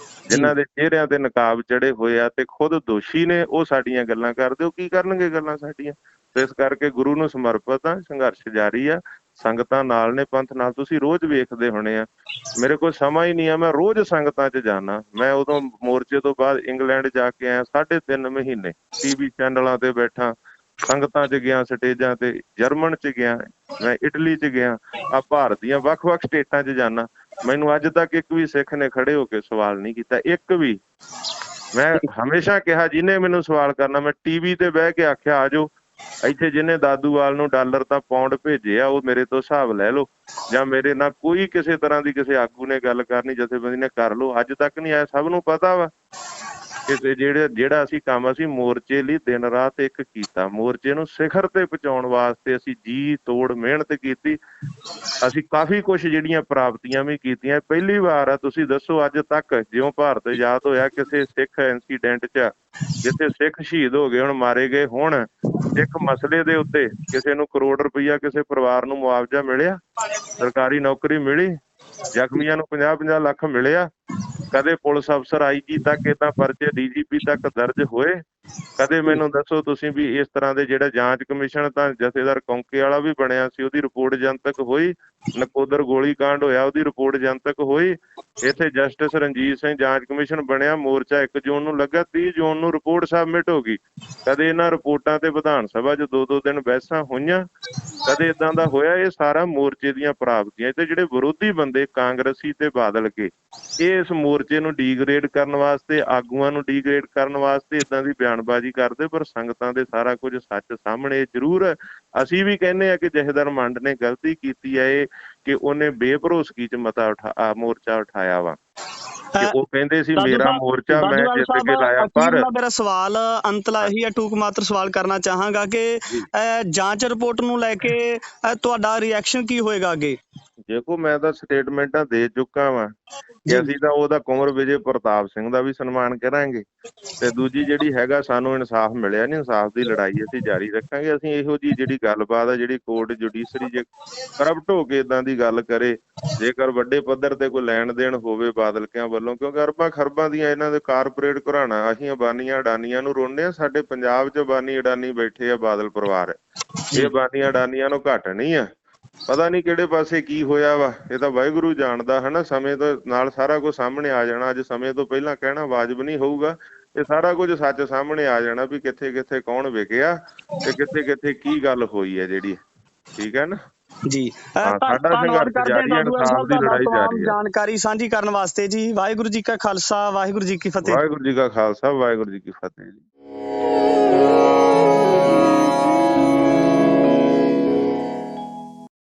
ਜਿਨ੍ਹਾਂ ਦੇ ਚਿਹਰਿਆਂ ਤੇ ਨਕਾਬ ਚੜੇ ਹੋਏ ਆ ਤੇ ਖੁਦ ਦੋਸ਼ੀ ਨੇ, ਉਹ ਸਾਡੀਆਂ ਗੱਲਾਂ ਕਰਦੇ, ਉਹ ਕੀ ਕਰਨਗੇ ਗੱਲਾਂ ਸਾਡੀਆਂ। ਤੇ ਇਸ ਕਰਕੇ ਗੁਰੂ ਨੂੰ ਸਮਰਪਿਤ ਆ, ਸੰਘਰਸ਼ ਜਾਰੀ ਆ, ਸੰਗਤਾਂ ਨਾਲ ਨੇ, ਪੰਥ ਨਾਲ। ਤੁਸੀਂ ਰੋਜ਼ ਵੇਖਦੇ ਹੋਣੇ ਆ, ਮੇਰੇ ਕੋਲ ਸਮਾਂ ਹੀ ਨਹੀਂ ਆ, ਮੈਂ ਰੋਜ਼ ਸੰਗਤਾਂ 'ਚ ਜਾਣਾ। ਮੈਂ ਉਦੋਂ ਮੋਰਚੇ ਤੋਂ ਬਾਅਦ ਇੰਗਲੈਂਡ ਜਾ ਕੇ ਆਇਆ 3.5 ਮਹੀਨੇ, ਟੀਵੀ ਚੈਨਲਾਂ ਤੇ ਬੈਠਾ, ਸੰਗਤਾਂ 'ਚ ਗਿਆ, ਸਟੇਜਾਂ ਤੇ, ਜਰਮਨ 'ਚ ਗਿਆ, ਮੈਂ ਇਟਲੀ 'ਚ ਗਿਆ, ਆ ਭਾਰਤ ਦੀਆਂ ਵੱਖ-ਵੱਖ ਸਟੇਟਾਂ 'ਚ ਜਾਣਾ। ਮੈਨੂੰ ਅੱਜ ਤੱਕ ਇੱਕ ਵੀ ਸਿੱਖ ਨੇ ਖੜੇ ਹੋ ਕੇ ਸਵਾਲ ਨਹੀਂ ਕੀਤਾ, ਇੱਕ ਵੀ। ਮੈਂ ਹਮੇਸ਼ਾ ਕਿਹਾ, ਜਿਹਨੇ ਮੈਨੂੰ ਸਵਾਲ ਕਰਨਾ, ਮੈਂ ਟੀਵੀ ਤੇ ਬਹਿ ਕੇ ਆਖਿਆ ਆ ਜਾਓ ਇੱਥੇ, ਜਿਹਨੇ ਦਾਦੂਵਾਲ ਨੂੰ ਡਾਲਰ ਤਾਂ ਪਾਉਂਡ ਭੇਜੇ ਆ, ਉਹ ਮੇਰੇ ਤੋਂ ਹਿਸਾਬ ਲੈ ਲਓ। ਜਾਂ ਮੇਰੇ ਨਾਲ ਕੋਈ ਕਿਸੇ ਤਰ੍ਹਾਂ ਦੀ ਕਿਸੇ ਆਗੂ ਨੇ ਗੱਲ ਕਰਨੀ, ਜਥੇਬੰਦੀ ਨੇ, ਕਰ ਲਓ। ਅੱਜ ਤੱਕ ਨਹੀਂ ਆਇਆ, ਸਭ ਨੂੰ ਪਤਾ ਵਾ ਕਿ ਜਿਹੜਾ ਅਸੀਂ ਕੰਮ ਅਸੀਂ ਮੋਰਚੇ ਲਈ ਦਿਨ ਰਾਤ ਇੱਕ ਕੀਤਾ। ਮੋਰਚੇ ਨੂੰ ਸਿਖਰ ਤੇ ਪਹੁੰਚਾਉਣ ਵਾਸਤੇ ਅਸੀਂ ਜੀ ਤੋੜ ਮਿਹਨਤ ਕੀਤੀ। ਅਸੀਂ ਕਾਫੀ ਕੁਛ ਜਿਹੜੀਆਂ ਪ੍ਰਾਪਤੀਆਂ ਵੀ ਕੀਤੀਆਂ। ਪਹਿਲੀ ਵਾਰ ਆ, ਤੁਸੀਂ ਦੱਸੋ ਅੱਜ ਤੱਕ ਜਿਉਂ ਭਾਰਤ ਆਜ਼ਾਦ ਹੋਇਆ, ਕਿਸੇ ਸਿੱਖ ਇੰਸੀਡੈਂਟ 'ਚ ਜਿੱਥੇ ਸਿੱਖ ਸ਼ਹੀਦ ਹੋ ਗਏ, ਹੁਣ ਮਾਰੇ ਗਏ, ਹੁਣ ਸਿੱਖ ਮਸਲੇ ਦੇ ਉੱਤੇ ਕਿਸੇ ਨੂੰ ਕਰੋੜ ਰੁਪਈਆ, ਕਿਸੇ ਪਰਿਵਾਰ ਨੂੰ ਮੁਆਵਜ਼ਾ ਮਿਲਿਆ, ਸਰਕਾਰੀ ਨੌਕਰੀ ਮਿਲੀ, ਜ਼ਖਮੀਆਂ ਨੂੰ 50-50 ਲੱਖ ਮਿਲਿਆ। ਕਦੇ ਪੁਲਿਸ ਅਫਸਰ IG ਤੱਕ ਏਦਾਂ ਪਰਚੇ DGP ਤੱਕ ਦਰਜ ਹੋਏ? ਕਦੇ ਮੈਨੂੰ ਦੱਸੋ ਤੁਸੀਂ ਵੀ ਇਸ ਤਰ੍ਹਾਂ ਦੇ ਜਿਹੜਾ ਜਾਂਚ ਕਮਿਸ਼ਨ ਤਾਂ ਜਥੇਦਾਰ ਕੌਂਕੇ ਵਾਲਾ ਵੀ ਬਣਿਆ ਸੀ, ਉਹਦੀ ਰਿਪੋਰਟ ਜਨਤਕ ਹੋਈ? ਨਕੋਦਰ ਗੋਲੀ ਕਾਂਡ ਹੋਇਆ, ਉਹਦੀ ਰਿਪੋਰਟ ਜਨਤਕ ਹੋਈ? ਇੱਥੇ ਜਸਟਿਸ ਰਣਜੀਤ ਸਿੰਘ ਜਾਂਚ ਕਮਿਸ਼ਨ ਬਣਿਆ, ਮੋਰਚਾ 1 ਜੂਨ ਨੂੰ ਲੱਗਾ, 30 ਜੂਨ ਨੂੰ ਰਿਪੋਰਟ ਸਬਮਿਟ ਹੋ ਗਈ। ਕਦੇ ਇਹਨਾਂ ਰਿਪੋਰਟਾਂ ਤੇ ਵਿਧਾਨ ਸਭਾ 'ਚ 2-2 ਦਿਨ ਬਹਿਸਾਂ ਹੋਈਆਂ? ਕਦੇ ਏਦਾਂ ਦਾ ਹੋਇਆ? ਇਹ ਸਾਰਾ ਮੋਰਚੇ ਦੀਆਂ ਪ੍ਰਾਪਤੀਆਂ। ਤੇ ਜਿਹੜੇ ਵਿਰੋਧੀ ਬੰਦੇ ਕਾਂਗਰਸੀ ਤੇ ਬਾਦਲ ਕੇ, ਇਹ ਇਸ ਮੋਰਚੇ ਨੂੰ ਡੀਗ੍ਰੇਡ ਕਰਨ ਵਾਸਤੇ, ਆਗੂਆਂ ਨੂੰ ਡੀਗ੍ਰੇਡ ਕਰਨ ਵਾਸਤੇ ਏਦਾਂ ਦੀ ਬਿਆਨਬਾਜ਼ੀ ਕਰਦੇ। ਪਰ ਸੰਗਤਾਂ ਦੇ ਸਾਰਾ ਕੁਝ ਸੱਚ ਸਾਹਮਣੇ ਜ਼ਰੂਰ ਹੈ। ਅਸੀਂ ਵੀ ਕਹਿੰਦੇ ਆ ਕਿ ਜਥੇਦਾਰ ਮੰਡ ਨੇ ਗਲਤੀ ਕੀਤੀ ਹੈ, ਇਹ ਕਿ ਉਹਨੇ ਬੇਭਰੋਸਗੀ 'ਚ ਮੋਰਚਾ ਉਠਾਇਆ ਵਾ। ਕਿ ਉਹ ਕਹਿੰਦੇ ਸੀ ਮੇਰਾ ਮੋਰਚਾ ਮੈਂ ਜਿੱਤ ਕੇ ਲਾਇਆ। ਪਰ ਮੇਰਾ ਸਵਾਲ ਅੰਤਲਾ ਇਹੀ ਹੈ, ਟੂਕ ਮਾਤਰ ਸਵਾਲ ਕਰਨਾ ਚਾਹਾਂਗਾ ਕਿ ਜਾਂਚ ਰਿਪੋਰਟ ਨੂੰ ਲੈ ਕੇ ਤੁਹਾਡਾ ਰਿਐਕਸ਼ਨ ਕੀ ਹੋਏਗਾ ਅੱਗੇ? ਦੇਖੋ, ਮੈਂ ਤਾਂ ਸਟੇਟਮੈਂਟਾਂ ਦੇ ਚੁੱਕਾ ਵਾਂ ਕਿ ਅਸੀਂ ਤਾਂ ਉਹਦਾ ਕੁੰਵਰ ਵਿਜੇ ਪ੍ਰਤਾਪ ਸਿੰਘ ਦਾ ਵੀ ਸਨਮਾਨ ਕਰਾਂਗੇ। ਤੇ ਦੂਜੀ ਜਿਹੜੀ ਹੈਗਾ, ਸਾਨੂੰ ਇਨਸਾਫ ਮਿਲਿਆ ਨਹੀਂ, ਇਨਸਾਫ ਦੀ ਲੜਾਈ ਅਸੀਂ ਜਾਰੀ ਰੱਖਾਂਗੇ। ਅਸੀਂ ਇਹੋ ਜਿਹੀ ਜਿਹੜੀ ਗੱਲਬਾਤ ਆ, ਜਿਹੜੀ ਕੋਰਟ ਜੁਡੀਸ਼ਰੀ ਜੇ ਕਰਪਟ ਹੋ ਕੇ ਏਦਾਂ ਦੀ ਗੱਲ ਕਰੇ, ਜੇਕਰ ਵੱਡੇ ਪੱਧਰ ਤੇ ਕੋਈ ਲੈਣ ਦੇਣ ਹੋਵੇ ਬਾਦਲਕਿਆਂ ਵੱਲੋਂ, ਕਿਉਂਕਿ ਅਰਬਾਂ ਖਰਬਾਂ ਦੀਆਂ ਇਹਨਾਂ ਦੇ ਕਾਰਪੋਰੇਟ ਘਰਾਣਾ, ਅਸੀਂ ਅਬਾਨੀਆਂ ਅਡਾਨੀਆਂ ਨੂੰ ਰੋਂਦੇ ਆ। ਸਾਡੇ ਪੰਜਾਬ 'ਚ ਅਬਾਨੀ ਅਡਾਨੀ ਬੈਠੇ ਆ, ਬਾਦਲ ਪਰਿਵਾਰ। ਇਹ ਅਬਾਨੀਆਂ ਅਡਾਨੀਆਂ ਨੂੰ ਘੱਟ ਨਹੀਂ ਆ। ਪਤਾ ਨਹੀਂ ਕਿਹੜੇ ਪਾਸੇ ਕੀ ਹੋਇਆ ਵਾ, ਇਹ ਤਾਂ ਵਾਹਿਗੁਰੂ ਜਾਣਦਾ ਹਨਾ। ਸਮੇਂ ਤੋਂ ਨਾਲ ਸਾਰਾ ਕੁਝ ਸਾਹਮਣੇ ਆ ਜਾਣਾ। ਅੱਜ ਸਮੇਂ ਤੋਂ ਪਹਿਲਾਂ ਕਹਿਣਾ ਵਾਜਬ ਨਹੀਂ ਹੋਊਗਾ। ਇਹ ਸਾਰਾ ਕੁਝ ਸੱਚ ਸਾਹਮਣੇ ਆ ਜਾਣਾ ਵੀ ਕਿੱਥੇ ਕਿੱਥੇ ਕੌਣ ਵਿਕਿਆ ਤੇ ਕਿੱਥੇ ਕਿੱਥੇ ਕੀ ਗੱਲ ਹੋਈ ਹੈ ਜਿਹੜੀ। ਠੀਕ ਹੈ ਨਾ ਜੀ। ਸਾਡਾ ਸੰਘਰਸ਼ ਜਾਰੀ ਹੈ, ਇਨਸਾਫ ਦੀ ਲੜਾਈ ਜਾਰੀ ਹੈ। ਜਾਣਕਾਰੀ ਸਾਂਝੀ ਕਰਨ ਵਾਸਤੇ ਜੀ। ਵਾਹਿਗੁਰੂ ਜੀ ਕਾ ਖਾਲਸਾ, ਵਾਹਿਗੁਰੂ ਜੀ ਕੀ ਫਤਿਹ। ਵਾਹਿਗੁਰੂ ਜੀ ਕਾ ਖਾਲਸਾ, ਵਾਹਿਗੁਰੂ ਜੀ ਕੀ ਫਤਿਹ ਜੀ।